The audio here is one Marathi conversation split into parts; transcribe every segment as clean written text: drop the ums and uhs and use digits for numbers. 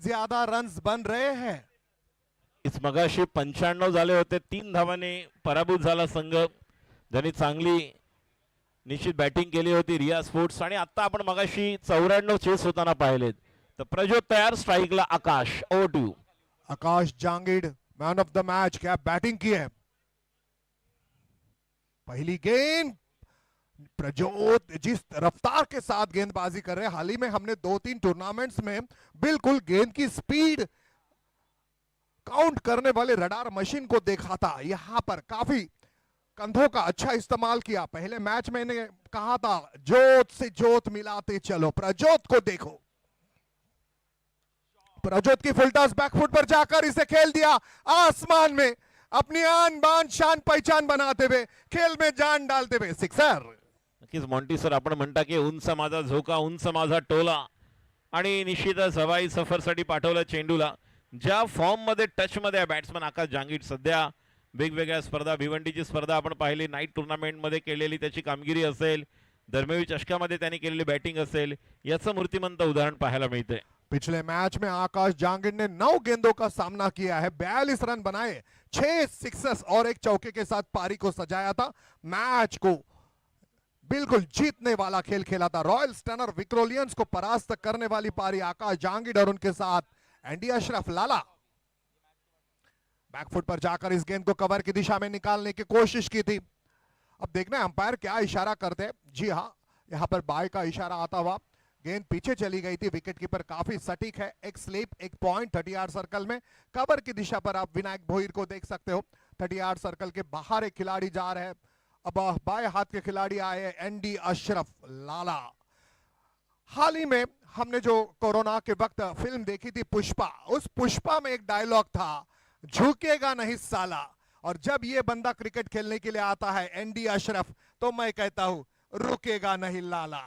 ज्यादा रन्स बन रहे हैं। इस मगाशी 95 झाले होते, 3 धावाने पराभूत झाला संघ, ज्यांनी चांगली निश्चित बॅटिंग केली होती रिया स्पोर्ट्स। आणि आता आपण मगाशी 94 चेस होताना पाहिलेत। तर प्रज्योत तयार, स्ट्राइकला Akash. Over to you. Akash Jangid man of the match, क्या बैटिंग की है। पहली गेंद, प्रज्योत जिस रफ्तार के साथ गेंदबाजी कर रहे हैं, हाल ही में हमने 2-3 टूर्नामेंट्स में बिल्कुल गेंद की स्पीड काउंट करने वाले रडार मशीन को देखा था। यहां पर काफी कंधों का अच्छा इस्तेमाल किया। पहले मैच में मैंने कहा था जोत से जोत मिलाते चलो, प्रज्योत को देखो। प्रज्योत की फुल टॉस बैकफुट पर जाकर इसे खेल दिया आसमान में, अपनी आन बान शान पहचान बनाते हुए, खेल में जान डालते हुए सिक्सर। नक्कीच मॉन्टी सर, आपण म्हणता की उंच माझा झोका, उंच माझा टोला, आणि निश्चितच हवाई सफरसाठी पाठवलं चेंडूला। ज्या फॉर्म मध्ये टच मध्ये बॅट्समन आकाश जांगीड सध्या वेगवेगळ्या स्पर्धा, भिवंडीची स्पर्धा आपण पाहिली, नाईट टूर्नामेंट मध्ये केलेली त्याची कामगिरी असेल, धर्मवीर चषकामध्ये त्यांनी केलेली बॅटिंग असेल, याचं मूर्तिमंत उदाहरण पाहायला मिळते। पिछले मैच में आकाश जांगिड ने 9 गेंदों का सामना किया है, 42 रन बनाए, 6 सिक्सेस और 1 चौके के साथ पारी को सजाया था। मैच को बिल्कुल जीतने वाला खेल खेला था। रॉयल स्टनर विक्रोलियंस को परास्त करने वाली पारी आकाश जांगिड और उनके साथ एंडी अशरफ लाला। बैकफुट पर जाकर इस गेंद को कवर की दिशा में निकालने की कोशिश की थी। अब देखना है अंपायर क्या इशारा करते हैं। जी हां, यहां पर बाय का इशारा आता हुआ, गेंद पीछे चली गई थी। विकेट कीपर काफी सटीक है, एक स्लिप, एक पॉइंट 30 यार्ड सर्कल में। कवर की दिशा पर आप विनायक भोईर को देख सकते हो। 30 यार्ड सर्कल के बाहर एक खिलाड़ी जा रहे हैं। अब बाएं हाथ के खिलाड़ी आए एंडी अशरफ लाला। हाल ही में हमने जो कोरोना के वक्त फिल्म देखी थी पुष्पा, उस पुष्पा में एक डायलॉग था, झुकेगा नहीं साला। और जब ये बंदा क्रिकेट खेलने के लिए आता है एंडी अशरफ, तो मैं कहता हूं रुकेगा नहीं लाला।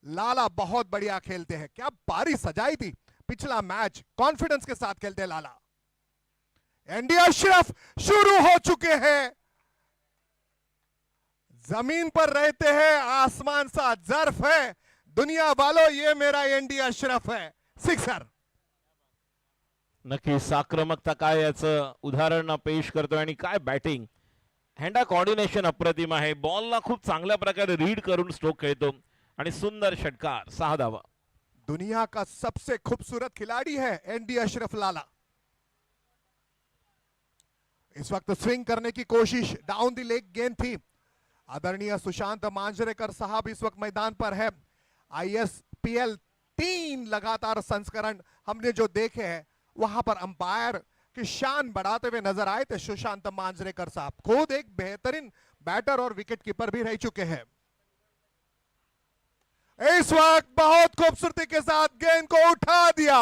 लाला बहुत बढ़िया खेलते हैं, क्या पारी सजाई थी पिछला मैच, कॉन्फिडेंस के साथ खेलते हैं लाला। एंडी अशरफ शुरू हो चुके हैं, जमीन पर रहते हैं, आसमान सा जर्फ है, दुनिया वालों ये मेरा एंडी अशरफ है, सिक्सर। नक्कीच आक्रमकता काय याचं उदाहरण पेश करतोय, आणि काय बॅटिंग, हँडा कोऑर्डिनेशन अप्रतिम आहे, बॉलला खूप चांगल्या प्रकारे रीड करून स्ट्रोक खेळतो, आणि सुंदर षटकार, 6 धावा। दुनिया का सबसे खूबसूरत खिलाड़ी है एंडी अशरफ लाला। इस वक्त स्विंग करने की कोशिश, डाउन द लेग गेंद थी। आदरणीय सुशांत मांजरेकर साहब इस वक्त मैदान पर है। ISPL 3 लगातार संस्करण हमने जो देखे हैं, वहां पर अंपायर की शान बढ़ाते हुए नजर आए थे सुशांत मांजरेकर साहब। खुद एक बेहतरीन बैटर और विकेट कीपर भी रह चुके हैं। इस वक्त बहुत खूबसूरती के साथ गेंद को उठा दिया,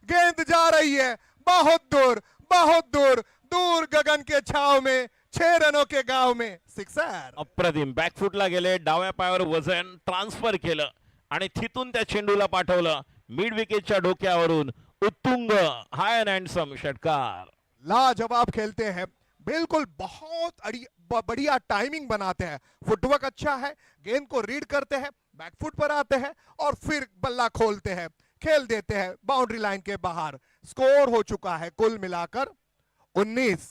गेंद जा रही है बहुत दूर, बहुत दूर, दूर गगन के छाव में, 6 रनों के गांव में, सिक्सर। अप्रतिम, बॅकफुटला गेले, डाव्या पायावर वजन ट्रान्सफर केलं, आणि तिथून त्या चेंडूला पाठवलं मिड विकेटच्या डोक्यावरून, उत्तुंग हाय अँड हँडसम षटकार। लाजवाब खेलते हैं, बिल्कुल बहुत बढ़िया टाइमिंग बनाते हैं, फुटवर्क अच्छा है, गेंद को रीड करते हैं, बैकफुट पर आते हैं और फिर बल्ला खोलते हैं, खेल देते हैं बाउंड्री लाइन के बाहर। स्कोर हो चुका है कुल मिलाकर 19।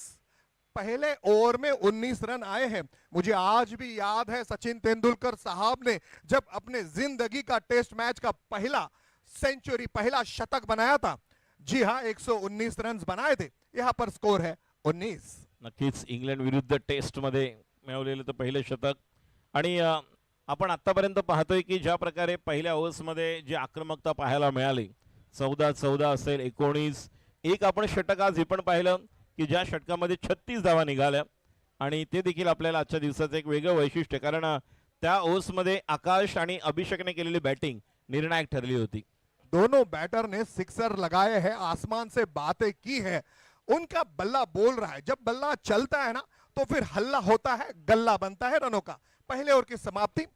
पहले ओवर में 19 रन आए हैं। मुझे आज भी याद है सचिन तेंदुलकर साहब ने जब अपने जिंदगी का टेस्ट मैच का पहला सेंचुरी, पहला शतक बनाया था। जी हां, 119 रन बनाए थे। यहां पर स्कोर है 19। नक्कीच इंग्लंड विरुद्ध टेस्ट मध्ये मिळवलेलं तर पहिलं शतक, आणि आपण आतापर्यंत पाहतोय की ज्या प्रकारे पहिल्या ओव्हर्स मध्ये जी आक्रमकता पाहायला मिळाली, 14-14 असेल, 19-1 आपण षटक आज हे पण पाहिलं की ज्या षटकामध्ये 36 धावा निघाल्या, आणि ते देखील आपल्याला आजच्या दिवसाचं एक वेगळं वैशिष्ट्य, कारण त्या ओव्हर्स मध्ये आकाश आणि अभिषेकने केलेली बॅटिंग निर्णायक ठरली होती। दोनों बैटर ने सिक्सर लगाए हैं, आसमान से बातें की है, उनका बल्ला बोल रहा है। जब बल्ला चलता है ना तो फिर हल्ला होता है, गल्ला बनता है रनों का। पहले ओवर की समाप्ति,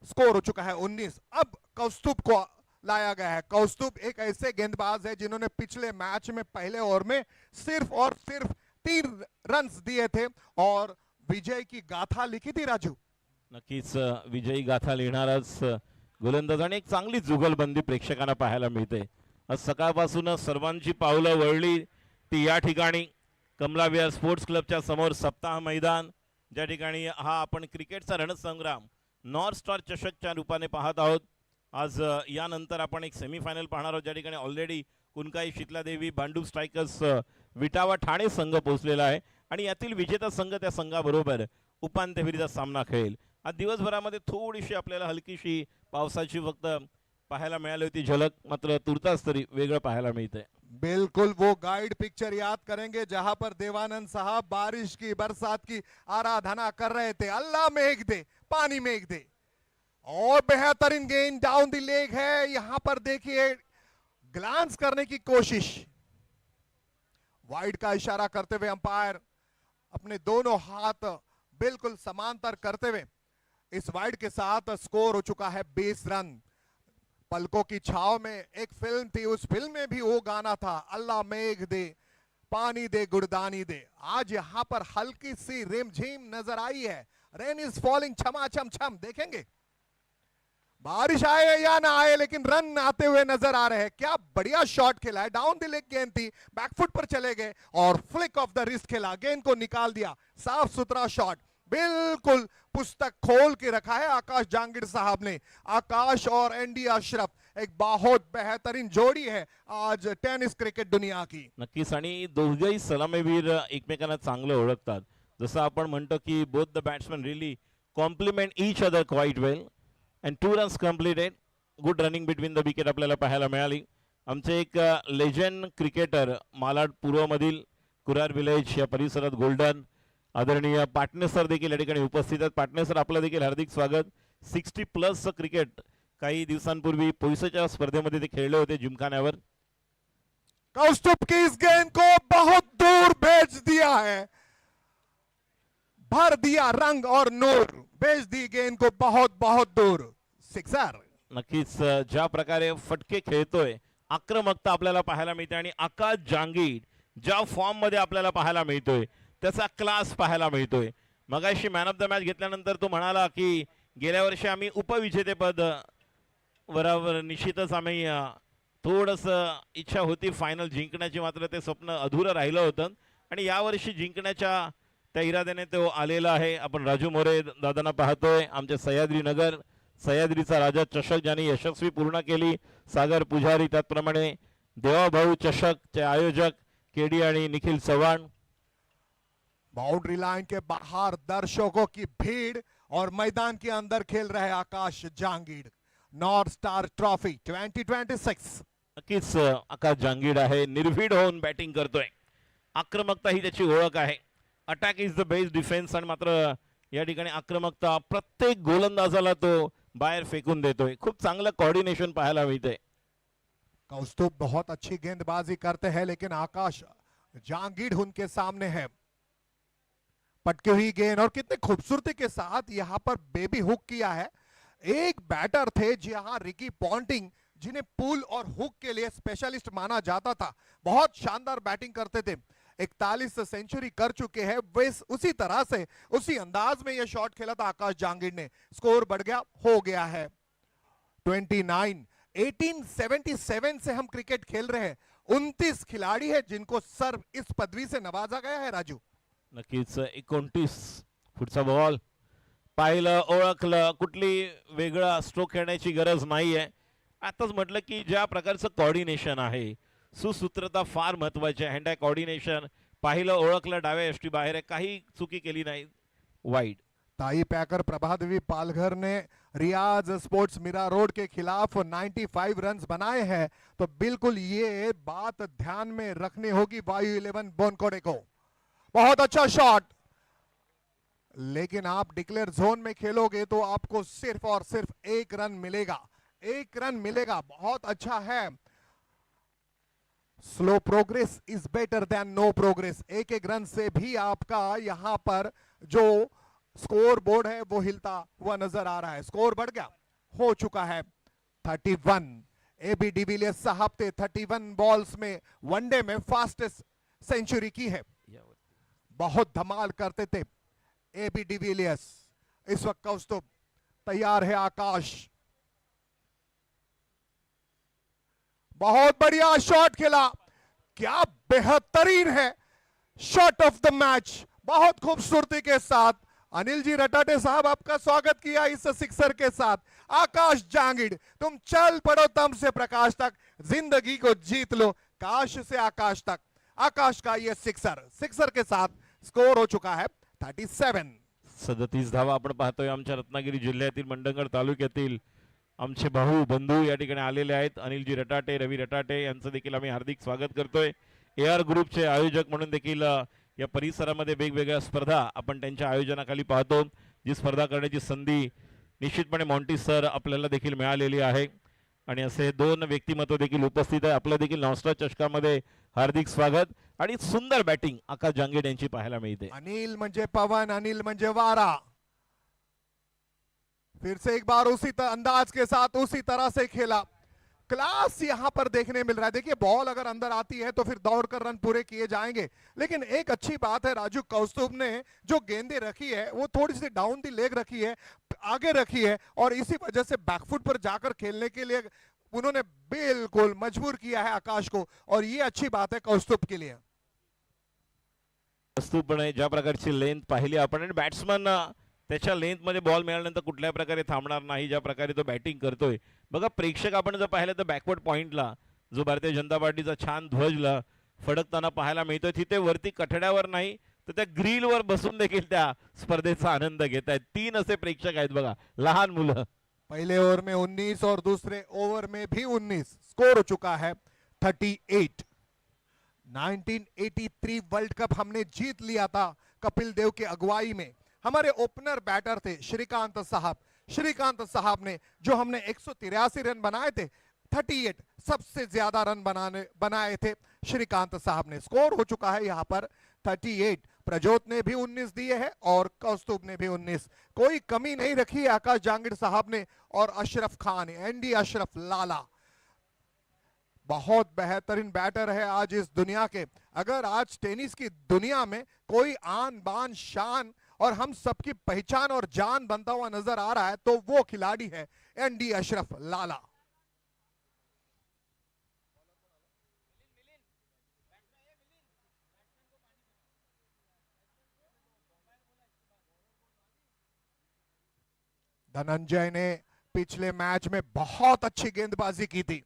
स्कोर हो चुका है 19। अब कौस्तुभ को लाया गया है। कौस्तुभ एक ऐसे गेंदबाज है जिन्होंने पिछले मैच में पहले ओवर में सिर्फ और सिर्फ 3 रन दिए थे और विजय की गाथा लिखी थी। राजू, नक्कीच विजयी गाथा लिहिणारच गोलंदाज, आणि एक चांगली जुगलबंदी प्रेक्षकांना पाहायला मिळते। आज सकाळपासूनच सर्वांची पावलं वळली ती या ठिकाणी कमला विहार स्पोर्ट्स क्लबच्या समोर सप्ताह मैदान, ज्या ठिकाणी हा आपण क्रिकेटचा रणसंग्राम नॉर्थ स्टार चषकच्या रूपाने पाहत आहोत. आज यानंतर आपण एक सेमीफायनल पाहणार आहोत, ज्या ठिकाणी ऑलरेडी कुनकाई शितलादेवी भांडूप स्ट्रायकर्स विटावा ठाणे संघ पोहोचलेला आहे आणि यातील विजेता संघ त्या संघाबरोबर उपांत्य फेरीचा सामना खेळेल. आज दिवसभरामध्ये थोडीशी आपल्याला हलकीशी पावसाची फक्त पाहायला मिळाली होती झलक, मात्र तुर्तास तरी वेगळं पाहायला मिळतंय. बिल्कुल वो गाइड पिक्चर याद करेंगे जहां पर देवानंद साहब बारिश की बरसात की आराधना कर रहे थे. अल्लाह मेघ दे, पानी मेघ दे. और बेहतरीन गेंद डाउन द लेग है. यहां पर देखिए ग्लांस करने की कोशिश, वाइड का इशारा करते हुए अंपायर अपने दोनों हाथ बिल्कुल समांतर करते हुए इस वाइड के साथ स्कोर हो चुका है 20 रन. पलकों की छाव में एक फिल्म थी, उस फिल्म में भी वो गाना था, अल्लाह मेघ दे, पानी दे, गुड़दानी दे. आज यहां पर हल्की सी रिमझिम नजर आई है. रेन इज फॉलिंग छमा छम छम. देखेंगे बारिश आए या ना आए, लेकिन रन आते हुए नजर आ रहे हैं. क्या बढ़िया शॉट खेला है. डाउन द लेग गेंद थी, बैकफुट पर चले गए और फ्लिक ऑफ द रिस्ट खेला, गेंद को निकाल दिया. साफ सुथरा शॉट, बिल्कुल पुस्तक खोल के रखा है आकाश जांगीड़ साहब ने. आकाश और एनडी अशरफ एक बहुत बेहतरीन जोड़ी है आज टेनिस क्रिकेट दुनिया की. नक्कीच, आणि दोघेही सलामीवीर एकमेकांना चांगलं ओळखतात. जसं आपण म्हणतो की both the batsman really compliment each other quite well and 2 runs completed. Good running between the wicket आपल्याला पाहायला मिळाली. आमचे एक लेजंड क्रिकेटर मालाड पूर्वमधील कुरार विलेज या परिसरात गोल्डन आदरणीय पाटणे सर देखील या ठिकाणी उपस्थित आहेत. पाटणे सर, आपलं देखील हार्दिक स्वागत. 60+ क्रिकेट काही दिवसांपूर्वी पोयसेच्या स्पर्धेमध्ये ते खेळले होते जिमखान्यावर. कौस्तुभ की इस गेंद को बहुत दूर भेज दिया है, भर दिया रंग और नूर, भेज दी गेंद को बहुत बहुत दूर. सिक्सर. नक्कीच, ज्या प्रकारे फटके खेळतोय, आक्रमकता आपल्याला पाहायला मिळते आणि आकाश जांगीड ज्या फॉर्म मध्ये आपल्याला पाहायला मिळतोय त्याचा क्लास पाहायला मिळतोय. मगाशी मॅन ऑफ द मॅच घेतल्यानंतर तो म्हणाला की गेल्या वर्षी आम्ही उपविजेतेपद बरोबर, निश्चितच आम्ही थोडस इच्छा होती फायनल जिंकण्याची, मात्र ते स्वप्न अधुरं राहिलं होतं आणि यावर्षी जिंकण्याच्या त्या इराद्याने तो आलेला आहे. आपण राजू मोरे दादांना पाहतोय. आमचे सह्याद्री नगर, सह्याद्रीचा राजा चषक ज्यांनी यशस्वी पूर्ण केली, सागर पुजारी, त्याचप्रमाणे देवाभाऊ चषकचे आयोजक केडी आणि निखिल चव्हाण. बाउंड्री लाइन के बाहर दर्शकों की भीड़ और मैदान के अंदर खेल रहे Akash Jangid. North Star trophy 2026. नक्कीच आकाश जांगीड आहे, निर्भीड होऊन बॅटिंग करतोय. आक्रमकता ही त्याची ओळख आहे. Attack is the best defence, आणि मात्र या ठिकाणी आक्रमकता प्रत्येक गोलंदाजाला तो बाहेर फेकून देतोय. खूप चांगलं कोऑर्डिनेशन पाहायला मिळतंय. कौस्तुभ बहुत अच्छी गेंदबाजी करते हैं, लेकिन आकाश जांगीड़ उनके सामने है. पटकी हुई गेंद और कितने खूबसूरती के साथ यहां पर बेबी हुक किया है. एक बैटर थे जहां रिकी पॉन्टिंग, जिन्हें पुल और हुक के लिए स्पेशलिस्ट माना जाता था, बहुत शानदार बैटिंग करते थे. 41 सेंचुरी कर चुके हैं. वैस उसी तरह से उसी अंदाज में यह शॉट खेला था आकाश जांगीड़ ने. स्कोर बढ़ गया, हो गया है 29. 1877 से हम क्रिकेट खेल रहे हैं. 29 खिलाड़ी है जिनको सर्व इस पदवी से नवाजा गया है. राजू, नक्कीच 29 फुटचा बॉल पाहिलं, ओळखलं, कुठली वेगळा स्ट्रोक खेळण्याची गरज नाहीये. आताच म्हटलं की ज्या प्रकारचं कोऑर्डिनेशन आहे, सुसूत्रता फार महत्वाची आहे. हँड आय कोऑर्डिनेशन पाहिलं, ओळखलं, डाव्या यष्टी बाहेर आहे, काही चुकी केली नाही. वाईड. ताई पैकर प्रभादेवी पालघर ने रियाज स्पोर्ट्स मीरा रोड के खिलाफ 95 रन्स बनाए हैं. तो बिल्कुल ये बात ध्यान में रखनी होगी वायु 11 बोनकोड़े को. बहुत अच्छा शॉट, लेकिन आप डिक्लेयर जोन में खेलोगे तो आपको सिर्फ और सिर्फ 1 रन मिलेगा. 1 रन मिलेगा. बहुत अच्छा है. Slow progress is better than no progress. एक एक रन से भी आपका यहां पर जो स्कोर बोर्ड है वो हिलता हुआ नजर आ रहा है. स्कोर बढ़ गया, हो चुका है 31. एबी डिविलियर्स साहब थे 31 बॉल्स में वनडे में फास्टेस्ट सेंचुरी की है. बहुत धमाल करते थे एबी डिविलियर्स. इस वक्त कौस्तुभ तैयार है. आकाश बहुत बढ़िया शॉट खेला, क्या बेहतरीन है शॉट ऑफ द मैच, बहुत खूबसूरती के साथ। अनिल जी रटाटे साहब आपका स्वागत किया इस सिक्सर के साथ। आकाश जांगिड़, तुम चल पड़ो तम से प्रकाश तक, जिंदगी को जीत लो काश से आकाश तक। आकाश का ये सिक्सर के साथ स्कोर हो चुका है 37। 37 धावा आपण पाहतोय आमच्या रत्नागिरी जिल्ह्यातील मंडणगड तालुक्यातील आमचे भाऊ बंधू या ठिकाणी आलेले आहेत। अनिलजी रटाटे, रवी रटाटे यांचं देखील आम्ही हार्दिक स्वागत करतोय। AR ग्रुपचे आयोजक म्हणून देखील या परिसरामध्ये वेगवेगळ्या स्पर्धा आपण त्यांच्या आयोजनाखाली पाहतो। जी स्पर्धा करण्याची संधी निश्चितपणे मॉन्टी सर आपल्याला देखील मिळालेली आहे आणि असे दोन व्यक्तिमत्व देखील उपस्थित आहे। आपलं देखील नॉस्टा चषकामध्ये हार्दिक स्वागत आणि सुंदर बॅटिंग आकाश जांगेड यांची पाहायला मिळते। अनिल म्हणजे पवन, अनिल म्हणजे वारा। फिर से एक बार उसी अंदाज के साथ उसी तरह से खेला, क्लास यहां पर देखने मिल रहा है। देखिए बॉल अगर अंदर आती है तो फिर दौड़कर रन पूरे किए जाएंगे, लेकिन एक अच्छी बात है राजू कौस्तुभ ने जो गेंदें रखी है वो थोड़ी सी डाउन दी लेग रखी है, आगे रखी है, और इसी वजह से बैकफुट पर जाकर खेलने के लिए उन्होंने बिल्कुल मजबूर किया है आकाश को, और ये अच्छी बात है कौस्तुभ के लिए। वस्तूपणे ज्या प्रकारची लेंथ पाहिली आपण आणि बॅट्समन त्याच्या लेंथ मध्ये बॉल मिळाल्यानंतर कुठल्या प्रकारे थांबणार नाही, ज्या प्रकारे तो बॅटिंग करतोय बघा। प्रेक्षक आपण जर पाहिलं तर बॅकवर्ड पॉइंटला जो भारतीय जनता पार्टीचा छान ध्वजला फडकताना पाहायला मिळतोय, तिथे वरती कठड्यावर नाही तर त्या ग्रिलवर बसून देखील त्या स्पर्धेचा आनंद घेत आहेत। 3 असे प्रेक्षक आहेत बघा, लहान मुलं। पहले ओवर में 19 और दूसरे ओवर में भी 19, स्कोर हो चुका है 38। 1983 वर्ल्ड कप हमने जीत लिया था कपिल देव के अगुवाई में। हमारे ओपनर बैटर थे श्रीकांत साहब। श्रीकांत साहब ने जो हमने 183 रन बनाए थे, 38 सबसे ज्यादा रन बनाए थे श्रीकांत साहब ने। स्कोर हो चुका है यहां पर 38। प्रजोत ने भी 19 दिए हैं और कौस्तुभ ने भी 19, कोई कमी नहीं रखी है आकाश जांगिड़ साहब ने। और अशरफ खान, एनडी अशरफ लाला, बहुत बेहतरीन बैटर है आज इस दुनिया के। अगर आज टेनिस की दुनिया में कोई आन बान शान और हम सबकी पहचान और जान बनता हुआ नजर आ रहा है तो वो खिलाड़ी है एनडी अशरफ लाला। धनंजय ने पिछले मैच में बहुत अच्छी गेंदबाजी की थी।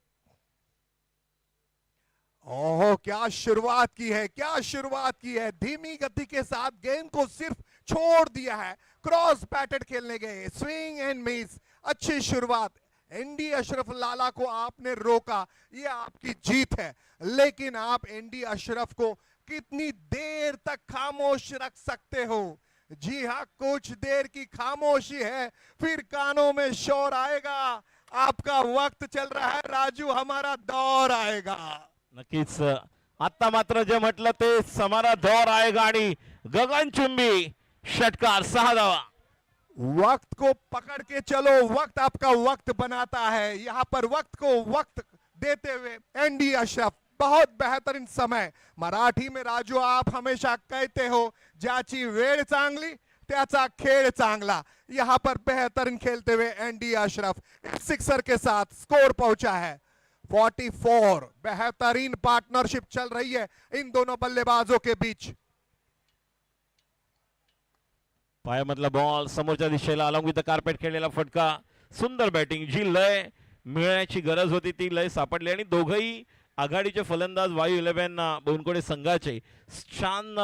ओह क्या शुरुआत की है, क्या शुरुआत की है, धीमी गति के साथ गेंद को सिर्फ छोड़ दिया है, क्रॉस बैटेड खेलने गए, स्विंग एंड मिस, अच्छी शुरुआत। एनडी अशरफ लाला को आपने रोका, ये आपकी जीत है, लेकिन आप एनडी अशरफ को कितनी देर तक खामोश रख सकते हो? जी हाँ, कुछ देर की खामोशी है, फिर कानों में शोर आएगा। आपका वक्त चल रहा है राजू, हमारा दौर आएगा। नक्कीच आता मात्र जे म्हटलं ते समारा दौर आएगा आणि गगनचुंबी षटकार 6 धावा। वक्त को पकड़ के चलो, वक्त आपका वक्त बनाता है। यहां पर वक्त को वक्त देते हुए एनडी अशरफ, बहुत बेहतरीन समय। मराठी में राजू आप हमेशा कहते हो ज्याची वेळ चांगली त्याचा खेळ चांगला। यहां पर बेहतरीन खेलते हुए एनडी अशरफ सिक्सर के साथ स्कोर पहुंचा है 44। बेहतरीन पार्टनरशिप चल रही है इन दोनों बल्लेबाजों के बीच। पायामधला बॉल समोरच्या दिशेला अलॉंग विथ द कार्पेट खेळलेला फटका, सुंदर बॅटिंग। जी लय मिळण्याची गरज होती ती लय सापडली आणि दोघही आघाडीचे फलंदाज वायू 11 बोनकोडे संघाचे छान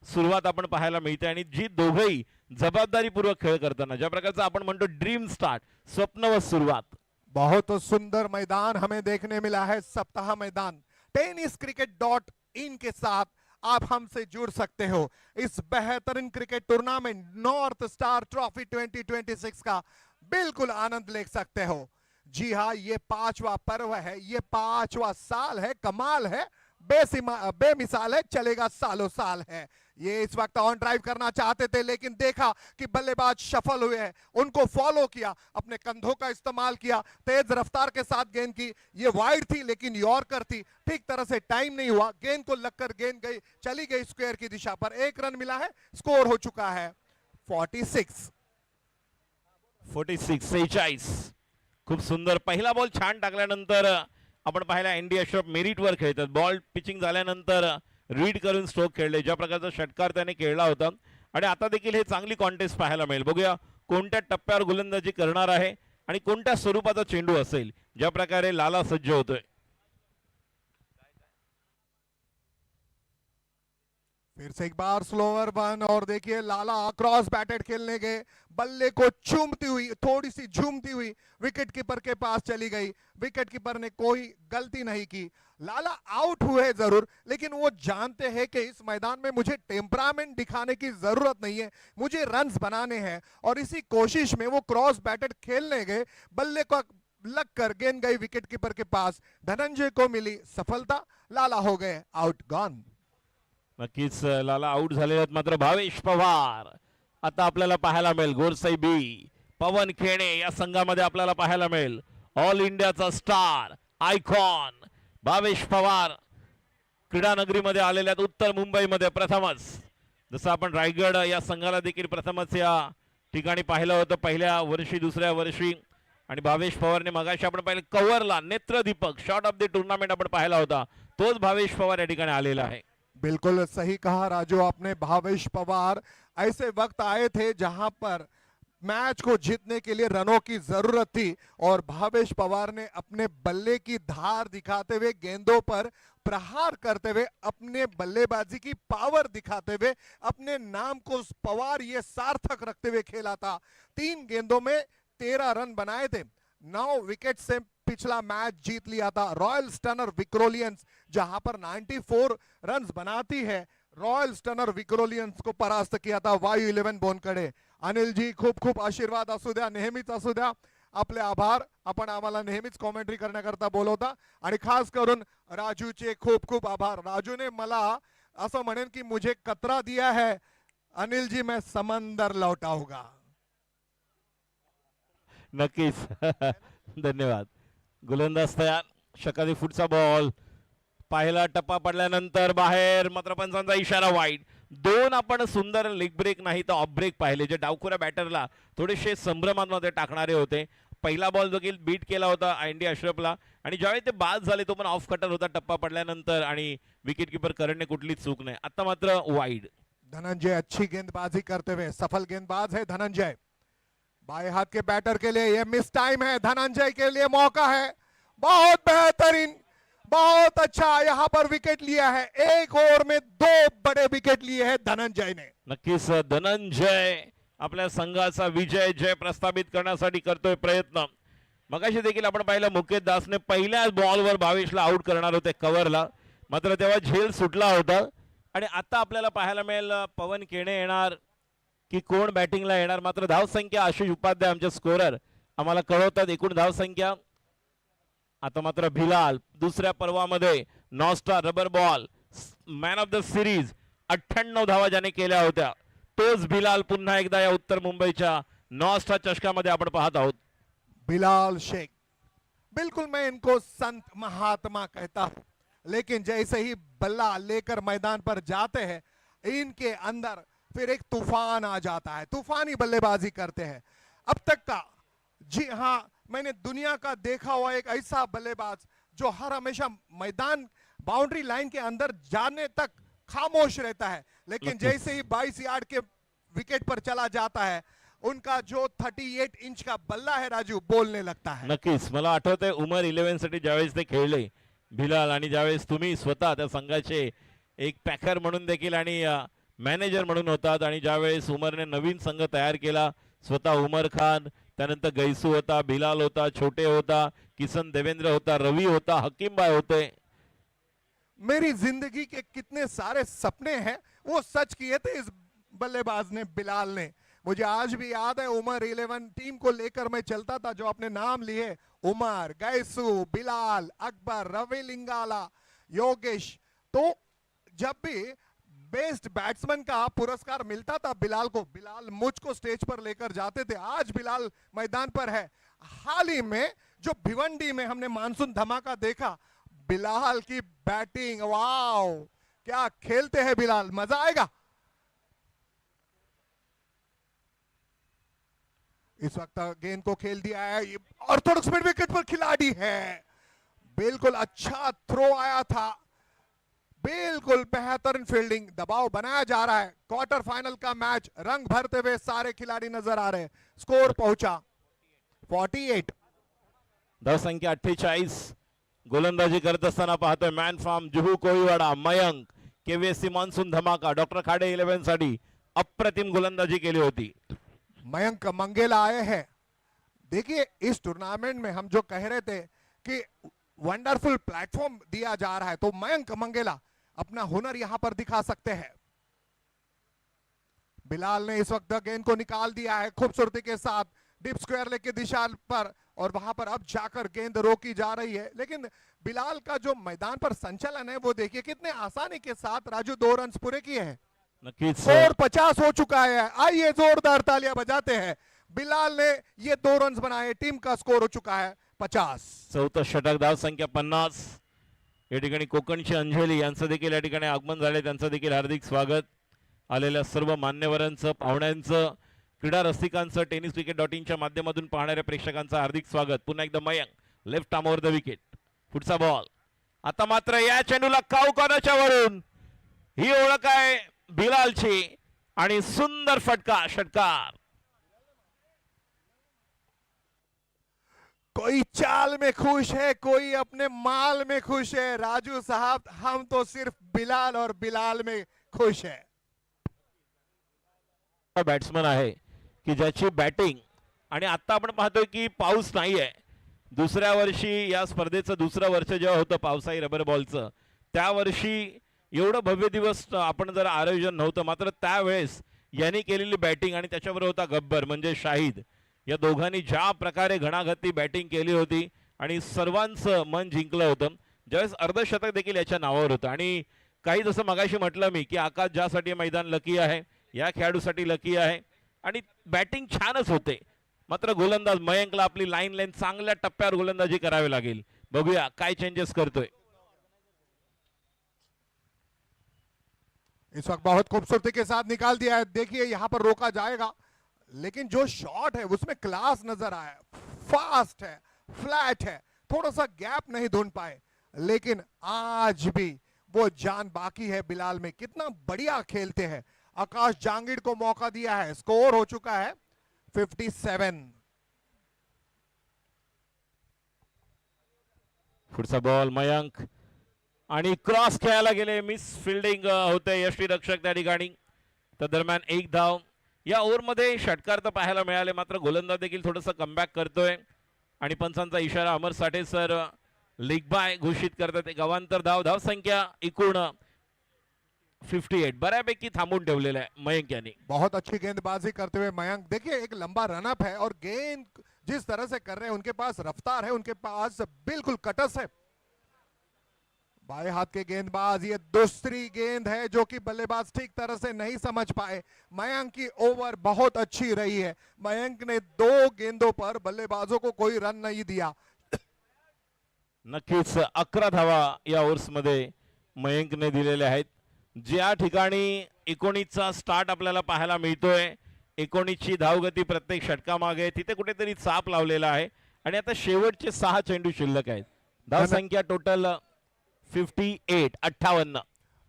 सुरुवात आपण पाहायला मिळते आणि जी दोघही जबाबदारीपूर्वक खेळ करताना ज्या प्रकारचा आपण म्हणतो ड्रीम स्टार्ट, स्वप्नवत सुरुवात। बहुत सुंदर मैदान हमें देखने मिला है, सप्ताह मैदान। tenniscricket.in के साथ आप हमसे जुड़ सकते हो। इस बेहतरीन cricket tournament north Star trophy 2026 का बिल्कुल आनंद ले सकते हो। जी हाँ, ये 5वां पर्व है, ये 5वां साल है, कमाल है, बेमिसाल है, चलेगा सालों साल है। ये इस वक्त ऑन ड्राइव करना चाहते थे लेकिन देखा कि बल्लेबाज सफल हुए हैं, उनको फॉलो किया, अपने कंधों का इस्तेमाल किया, तेज रफ्तार के साथ गेंद की। ये वाइड थी लेकिन यॉर्कर थी, ठीक तरह से टाइम नहीं हुआ, गेंद को लगकर गेंद गई, चली गई स्क्वायर की दिशा पर। 1 रन मिला है, स्कोर हो चुका है 46। 46 खूप सुंदर पहिला बॉल छान टाकल्यानंतर आपण पाहिला एनडी अश्रफ मेरिटवर खेळतात. बॉल पिचिंग झाल्यानंतर रीड करून स्ट्रोक खेळले, ज्या प्रकारचा षटकार त्याने खेळला होता. आणि आता देखील हे चांगली कॉन्टेस्ट पाहायला मिळेल. बघूया कोणत्या टप्प्यावर गोलंदाजी करणार आहे आणि कोणत्या स्वरूपाचा चेंडू असेल. ज्या प्रकारे लाला सज्ज होतोय. फिर से एक बार स्लोअर वन और देखिए लाला क्रॉस बैटेड खेलने गए, बल्ले को चूमती हुई, थोड़ी सी झूमती हुई विकेट कीपर के पास चली गई. विकेट कीपर ने कोई गलती नहीं की. लाला आउट हुए जरूर, लेकिन वो जानते हैं कि इस मैदान में मुझे टेम्परामेंट दिखाने की जरूरत नहीं है, मुझे रन्स बनाने हैं. और इसी कोशिश में वो क्रॉस बैटेड खेलने गए, बल्ले को लग कर गेंद गई विकेट कीपर के पास. धनंजय को मिली सफलता, लाला हो गए आउट, गॉन. नक्कीच लाला आउट झाले आहेत. मात्र भावेश पवार आता आपल्याला पाहायला मिळेल. गोरसाई बी, पवन खेणे या संघामध्ये आपल्याला पाहायला मिळेल. ऑल इंडियाचा स्टार आयकॉन भावेश पवार क्रीडा नगरीमध्ये आलेल्या आहेत. उत्तर मुंबईमध्ये प्रथमच, जसं आपण रायगड या संघाला देखील प्रथमच या ठिकाणी पाहिलं होतं पहिल्या वर्षी, दुसऱ्या वर्षी. आणि भावेश पवारने मगाशी आपण पाहिलं कव्हरला नेत्रदीपक शॉट ऑफ द टुर्नामेंट आपण पाहिला होता, तोच भावेश पवार या ठिकाणी आलेला आहे. बिल्कुल सही कहा राजू आपने. भावेश पवार, ऐसे वक्त आए थे जहां पर मैच को जीतने के लिए रनों की जरूरत थी और भावेश पवार ने अपने बल्ले की धार दिखाते हुए, गेंदों पर प्रहार करते हुए, अपने बल्लेबाजी की पावर दिखाते हुए अपने नाम को पवार ये सार्थक रखते हुए खेला था. 3 गेंदों में 13 रन बनाए थे. 9 विकेट से पिछला मैच जीत लिया था. रॉयल स्टनर विक्रोलियंस जहां पर 94 रन्स बनाती है, रॉयल स्टनर विक्रोलियंस को परास्त किया था वायू 11 बोनकडे. अनिल जी, खूप खूप आशीर्वाद असू द्या, नेहमीच असू द्या. आपले आभार. आपण आम्हाला नेहमीच कॉमेंट्री करण्याकरता बोलवता आणि खास करून राजूचे खूप खूप आभार. राजूने मला असं म्हणेन की मुझे कतरा दिया है, अनिल जी मैं समंदर लौटाऊंगा. नक्कीच धन्यवाद. गोलंदाज तयार. शकादी फुटचा बॉल पहिला टप्पा पडल्यानंतर बाहेर, मात्र पंचांचा इशारा वाईड. 2 आपण सुंदर लेग ब्रेक नाही तर ऑफ ब्रेक पाहिले, जे डावखुऱ्या बॅटरला थोडेसे संभ्रमांमध्ये टाकणारे होते. पहिला बॉल देखील बीट केला होता एनडी अश्रफला आणि ज्यावेळी ते बाद झाले तो पण ऑफ कटर होता टप्पा पडल्यानंतर आणि विकेट कीपर करणने कुठलीच चूक नाही. आता मात्र वाईड. धनंजय अच्छी गेंदबाजी करते हुए सफल गेंदबाज है धनंजय. बाएं हाथ के बैटर के लिए यह मिस टाइम है, धनंजय के लिए मौका है. बहुत बेहतरीन, बहुत अच्छा यहां पर विकेट लिया है. 1 ओवर में 2 बड़े विकेट लिए हैं धनंजय ने. नक्कीच धनंजय आपल्या संघाचा विजय जय प्रस्थापित करण्यासाठी करतोय प्रयत्न. मगाशी देखील आपण पाहिलं मुकेश दासने पहिल्याच बॉलवर भावेशला आउट करणार होते कव्हरला, मात्र तेव्हा झेल सुटला होता. आणि आता आपल्याला पाहायला मिळेल पवन केणे येणार की कोण बॅटिंगला येणार. मात्र धावसंख्या आशिष उपाध्याय आमचे स्कोरर आम्हाला कळवतात एकूण धावसंख्या. आता मात्र भिलाल दुसऱ्या पर्वामध्ये नॉस्टा rubber ball man of the series 98 धावा ज्याने केल्या होत्या, तोच बिलाल पुन्हा एकदा या उत्तर मुंबईच्या नॉस्टा चषकामध्ये आपण पाहत आहोत. बिलाल शेख, बिल्कुल मैं इनको संत महात्मा कहता हूं, लेकिन जैसे ही बल्ला लेकर मैदान पर जाते हैं इनके अंदर फिर एक तूफान आ जाता है, तूफानी बल्लेबाजी करते हैं. अब तक का, जी हां, मैंने दुनिया का देखा हुआ एक ऐसा बल्लेबाज जो हर हमेशा मैदान बाउंड्री लाइन के अंदर जाने तक खामोश रहता है, लेकिन जैसे ही 22 यार्ड के विकेट पर चला जाता है उनका जो 38 इंच का बल्ला है राजू, बोलने लगता है. नक्कीच मला आठवतंय उमर 11 साठी ज्यावेळेस ते खेळले भिलाल, आणि ज्यावेळेस तुम्ही स्वतः त्या संघाचे एक पॅकर म्हणून देखील आणि मॅनेजर म्हणून होतात, आणि ज्यावेळेस उमरने नवीन संघ तयार केला, स्वतः उमर खान, त्यानंतर गैसू होता, बिलाल होता, छोटे होता, किसन देवेंद्र होता, रवि होता, हकीम भाई होते. मेरी जिंदगी के कितने सारे सपने हैं वो सच किए थे इस बल्लेबाज ने, बिलाल ने. मुझे आज भी याद है उमर 11 टीम को लेकर मैं चलता था, जो आपने नाम लिए उमर, गैसू, बिलाल, अकबर, रवि लिंगाला, योगेश, तो जब भी बेस्ट बैट्समैन का पुरस्कार मिलता था बिलाल को, बिलाल मुझको स्टेज पर लेकर जाते थे. आज बिलाल मैदान पर है. हाल ही में जो भिवंडी में हमने मानसून धमाका देखा, बिलाल की बैटिंग, वाओ क्या खेलते हैं बिलाल, मजा आएगा. इस वक्त गेंद को खेल दिया है, ऑर्थोडॉक्स मिड विकेट पर खिलाड़ी है, बिल्कुल अच्छा थ्रो आया था, बिल्कुल बेहतरीन फील्डिंग, दबाव बनाया जा रहा है। क्वार्टर फाइनल का मैच रंग भरते हुए सारे खिलाड़ी नजर आ रहे हैं। स्कोर पहुंचा 48। धावसंख्या 48. गोलंदाजी करत असताना पाहतोय man from Juhu Koliwada Mayank. KVSC monsoon धमाका डॉक्टर खाडे 11 साठी अप्रतिम गोलंदाजी केली होती. मयंक मंगेला आए हैं। देखिए इस टूर्नामेंट में हम जो कह रहे थे कि वंडरफुल प्लेटफॉर्म दिया जा रहा है, तो मयंक मंगेला अपना हुनर यहां पर दिखा सकते हैं। बिलाल ने इस वक्त गेंद को निकाल दिया है खूबसूरती के साथ डीप स्क्वायर लेग की दिशा पर, और वहां पर अब जाकर गेंद रोकी जा रही है। लेकिन बिलाल का जो मैदान पर संचलन है वो देखिए कितने आसानी के साथ राजू 2 रन पूरे किए हैं। नक्कीच स्कोर 50 हो चुका है। आइए जोरदार तालियां बजाते हैं। बिलाल ने ये 2 रन बनाए, टीम का स्कोर हो चुका है 50। चौथं षटक धावसंख्या 50. या ठिकाणी कोकणची अंजली यांचं देखील या ठिकाणी आगमन झाले, त्यांचं देखील हार्दिक स्वागत. आलेल्या सर्व मान्यवरांचं, पाहुण्यांचं, क्रीडा रसिकांचं, टेनिस विकेट .inच्या माध्यमातून पाहणाऱ्या प्रेक्षकांचं हार्दिक स्वागत. पुन्हा एकदा Mayank left arm over the wicket. पुढचा बॉल. आता मात्र या चेंडूला काऊ कॉर्नरच्या वरून ही ओळख आहे बिलालची आणि सुंदर फटका षटकार. कोई चाल में खुश है, कोई अपने माल में खुश है। राजू साहब, हम तो सिर्फ बिलाल और बिलाल में खुश है। बॅट्समन आहे की ज्याची बॅटिंग, आणि आता आपण पाहतोय की पाऊस नाहीये. दुसऱ्या वर्षी या स्पर्धेचं दुसरं वर्ष जेव्हा होतं पावसाळी रबर बॉलचं, त्या वर्षी एवढं भव्य दिवस आपण जर आयोजन नव्हतं, मात्र त्यावेळेस यांनी केलेली बॅटिंग आणि त्याच्याबरोबर होता गब्बर म्हणजे शाहिद, या दोघांनी ज्या प्रकारे घणाघाती बॅटिंग केली होती आणि सर्वांचं मन जिंकलं होतं. ज्यावेळेस अर्धशतक देखील याच्या नावावर होतं. आणि काही जसं मगाशी म्हटलं मी की आकाश ज्यासाठी मैदान लकी आहे, या खेळाडूसाठी लकी आहे, आणि बॅटिंग छानच होते. मात्र गोलंदाज मयंकला आपली लाईन लाईन चांगल्या टप्प्यावर गोलंदाजी करावी लागेल. बघूया काय चेंजेस करतोय. इस वक्त बहुत खूबसूरती के साथ निकाल दिया है। देखिए यहां पर रोका जाएगा, लेकिन जो शॉट है उसमें क्लास नजर आया। फास्ट है, फ्लैट है, थोड़ा सा गैप नहीं ढूंढ पाए, लेकिन आज भी वो जान बाकी है बिलाल में। कितना बढ़िया खेलते हैं। आकाश जांगीड़ को मौका दिया है। स्कोर हो चुका है 57। पुढचा बॉल मयंक आणि क्रॉस खेळायला गेले, मिस फिल्डिंग होते यष्टीरक्षक त्या ठिकाणी. त्या दरम्यान एक धाव. या ओव्हरमध्ये षटकार तर पाहायला मिळाले, मात्र गोलंदाज देखील थोडंसं कमबॅक करतोय आणि पंचांचा इशारा अमर साठे सर लीग बाय घोषित करतात. एक अवांतर धाव. धावसंख्या एकूण 58. बऱ्यापैकी थांबून ठेवलेला आहे मयंक यांनी. बहुत अच्छी गेंदबाजी करते हुए मयंक, देखिए एक लंबा रनअप है और गेंद जिस तरह से कर रहे हैं, उनके पास रफ्तार है, उनके पास बिल्कुल कटस है। बाएं हाथ के गेंदबाज, ये दूसरी गेंद है जो कि बल्लेबाज ठीक तरह से नहीं समझ पाए। मयंक की ओवर बहुत अच्छी रही है। मयंक ने 2 गेंदों पर बल्लेबाजों को कोई रन नहीं दिया। नक्कीच 11 धावा या ओव्हर्स मध्ये मयंकने दिलेल्या आहेत. ज्या ठिकाणी 19चा स्टार्ट आपल्याला पाहायला मिळतोय, 19ची धावगती प्रत्येक षटकामागे, तिथे कुठेतरी चाप लावलेला आहे. आणि आता शेवटचे 6 चेंडू शिल्लक आहेत. धावसंख्या टोटल 58.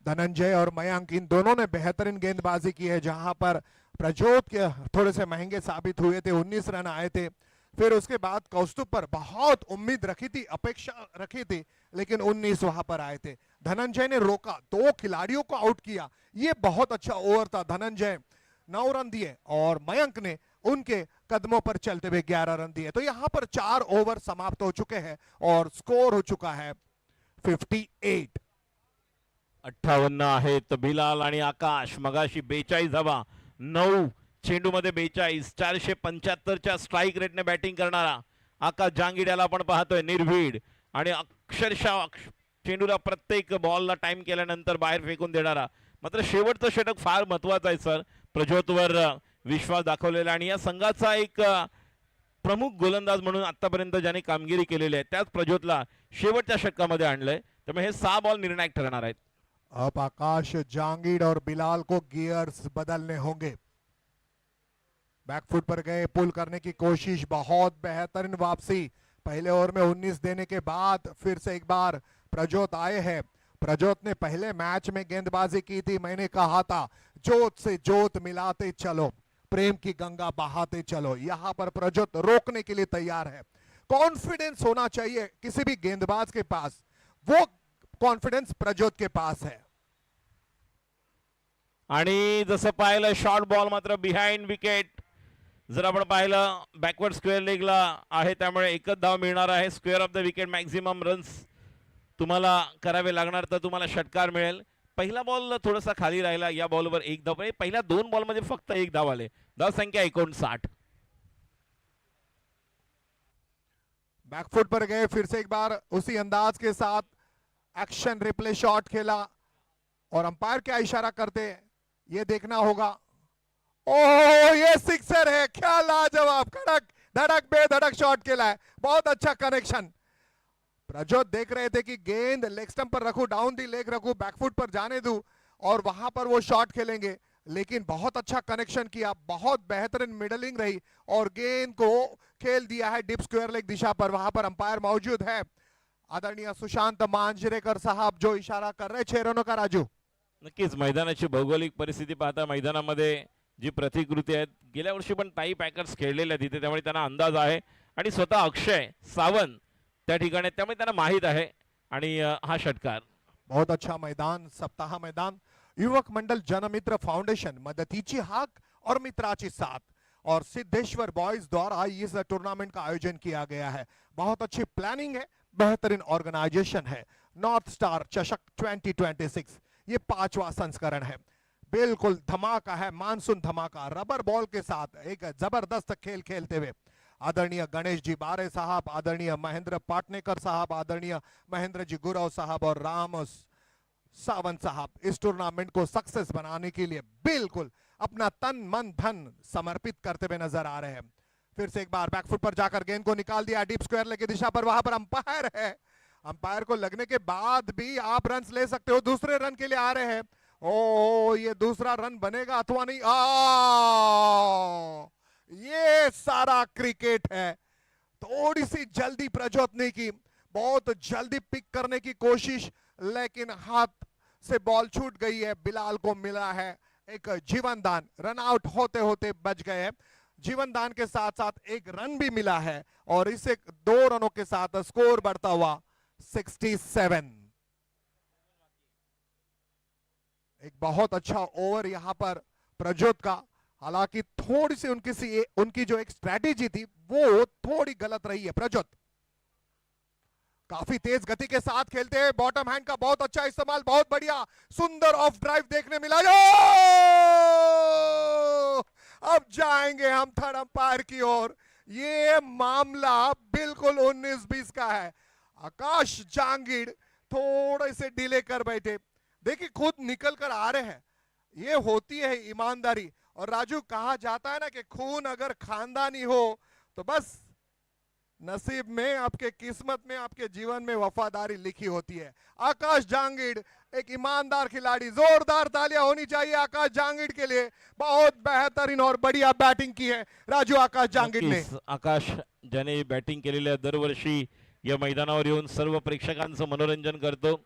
धनंजय और मयंक इन दोनों ने बेहतरीन गेंदबाजी की है। जहां पर प्रजोत के थोड़े से महंगे साबित हुए थे, 19 रन आए थे। फिर उसके बाद कौस्तुभ पर बहुत उम्मीद रखी थी, अपेक्षा रखी थी, लेकिन 19 वहां पर आए थे। धनंजय ने रोका, 2 खिलाड़ियों को आउट किया। ये बहुत अच्छा ओवर था। धनंजय 9 रन दिए और मयंक ने उनके कदमों पर चलते हुए 11 रन दिए। तो यहां पर 4 ओवर समाप्त हो चुके हैं और स्कोर हो चुका है 58। 58 आहेत बिलाल आणि आकाश. मगाशी 42 धावा, 9 चेंडू मध्ये 42, 475च्या स्ट्राईक रेटने बॅटिंग करणारा आकाश जांगीड याला आपण पाहतोय निर्भीड आणि अक्षरशः चेंडूला प्रत्येक बॉलला टाइम केल्यानंतर बाहेर फेकून देणारा. मात्र शेवटचं षटक फार महत्वाचं आहे सर. प्रज्योतवर विश्वास दाखवलेला आणि या संघाचा एक प्रमुख गोलंदाज म्हणून आतापर्यंत ज्याने कामगिरी केलेली आहे त्याच प्रज्योतला शेवटच्या षटकामध्ये आणलंय. त्यामुळे हे 6 बॉल निर्णायक ठरणार आहेत. अब आकाश जांगीड़ और बिलाल को गियर्स बदलने होंगे। बैकफुट पर गए, पुल करने की कोशिश, बहुत बेहतरीन वापसी, पहले ओवर में 19 देने के बाद फिर से एक बार प्रजोत आए हैं। प्रजोत ने पहले मैच में गेंदबाजी की थी, मैंने कहा था जोत से जोत मिलाते चलो, प्रेम की गंगा बहाते चलो। यहां पर प्रजोत रोकने के लिए तैयार है। कॉन्फिडेंस होना चाहिए किसी भी गेंदबाज के पास, वो कॉन्फिडेंस प्रजोत के पास है। आणि जसं पाहिलं शॉर्ट बॉल मात्र बिहाइंड विकेट, जर आपण पाहिलं बॅकवर्ड स्क्वेअर लेगला आहे त्यामुळे एकच धाव मिळणार आहे। Square of the wicket maximum runs तुम्हाला करावे लागणार तर तुम्हाला षटकार मिळेल। पहिला बॉल थोडासा खाली राहिला, या बॉलवर एक धाव, पहिल्या 2 बॉल मध्ये फक्त एक धाव आले। धाव संख्या 59। बैकफुट पर गए, फिर से एक बार उसी अंदाज के साथ एक्शन रिप्ले शॉट खेला और अंपायर क्या इशारा करते ये देखना होगा। ओह ये सिक्सर है, क्या लाजवाब, कड़क धड़क बेधड़क शॉट खेला है, बहुत अच्छा कनेक्शन। प्रजोत देख रहे थे कि गेंद लेग स्टंप पर रखूं, डाउन दी लेग रखूं, बैकफुट पर जाने दूं और वहां पर वो शॉट खेलेंगे, लेकिन बहुत अच्छा कनेक्शन किया, बहुत बेहतरीन मिडलिंग रही और गेंद को खेल दिया है डिप स्क्वायर लेग दिशा पर। वहां पर अंपायर मौजूद है आदरणीय सुशांत मांजरेकर साहब, जो इशारा कर रहे 6 रनों का। राजू, नक्कीच मैदानाची भौगोलिक परिस्थिती पाहता मैदानामध्ये जी प्रतिकृती आहेत, गेल्या वर्षी पण टाई पॅकर्स खेळलेले आहेत तिथे, त्यामुळे त्यांना अंदाज आहे आणि स्वतः अक्षय सावंत त्या ठिकाणी, त्यामुळे त्यांना माहित आहे आणि हा षटकार। बहुत अच्छा मैदान, सप्ताह मैदान, युवक मंडल जनमित्र फाउंडेशन, मदतीची हाक और मित्राची साथ और सिद्धेश्वर बॉयज द्वारा इस टूर्नामेंट का आयोजन किया गया है। बहुत अच्छी प्लानिंग है, बेहतरीन ऑर्गेनाइजेशन है। नॉर्थ स्टार चषक 2026 ये 5वां संस्करण है, बिल्कुल धमाका है, मानसून धमाका। रबर बॉल के साथ एक जबरदस्त खेल खेलते हुए आदरणीय गणेश जी बारे साहब, आदरणीय महेंद्र पाटनेकर साहब, आदरणीय महेंद्र जी गुरव साहब और राम सावंत साहब इस टूर्नामेंट को सक्सेस बनाने के लिए बिल्कुल अपना तन मन धन समर्पित करते हुए नजर आ रहे हैं। फिर से एक बार बैकफुट पर जाकर गेंद को निकाल दिया डीप स्क्वायर लेग की दिशा पर, वहां पर अंपायर है, अंपायर को लगने के बाद भी आप रन ले सकते हो, दूसरे रन के लिए आ रहे हैं। ओ ये दूसरा रन बनेगा अथवा नहीं, ये सारा क्रिकेट है। थोड़ी सी जल्दी प्रजोत ने की, बहुत जल्दी पिक करने की कोशिश, लेकिन हाथ से बॉल छूट गई है। बिलाल को मिला है एक जीवन दान, रन आउट होते होते बच गए। जीवन दान के साथ साथ एक रन भी मिला है और इसे 2 रनों के साथ स्कोर बढ़ता हुआ 67। एक बहुत अच्छा ओवर यहां पर प्रजोत का, हालांकि थोड़ी सी उनकी जो एक स्ट्रैटेजी थी वो थोड़ी गलत रही है। प्रजोत काफी तेज गति के साथ खेलते हैं, बॉटम हैंड का बहुत अच्छा इस्तेमाल, बहुत बढ़िया सुंदर ऑफ ड्राइव देखने मिला। अब जाएंगे हम थर्ड अंपायर की ओर, ये मामला बिल्कुल 19-20 का है। आकाश जांगीड़ थोड़े से डिले कर बैठे, देखिए खुद निकल कर आ रहे हैं, ये होती है ईमानदारी। और राजू, कहा जाता है ना कि खून अगर खानदानी हो तो बस नसीब में, आपके किस्मत में, आपके जीवन में वफादारी लिखी होती है। आकाश जांगीड़ एक ईमानदार खिलाड़ी, जोरदार तालियां होनी चाहिए आकाश जांगीड़ के लिए, बहुत बेहतरीन और बढ़िया बैटिंग की है राजू आकाश जांगीड़ ने। आकाश ज्याने बॅटिंग केलेली आहे, दरवर्षी या मैदानावर येऊन सर्व प्रेक्षकांचं मनोरंजन करतो।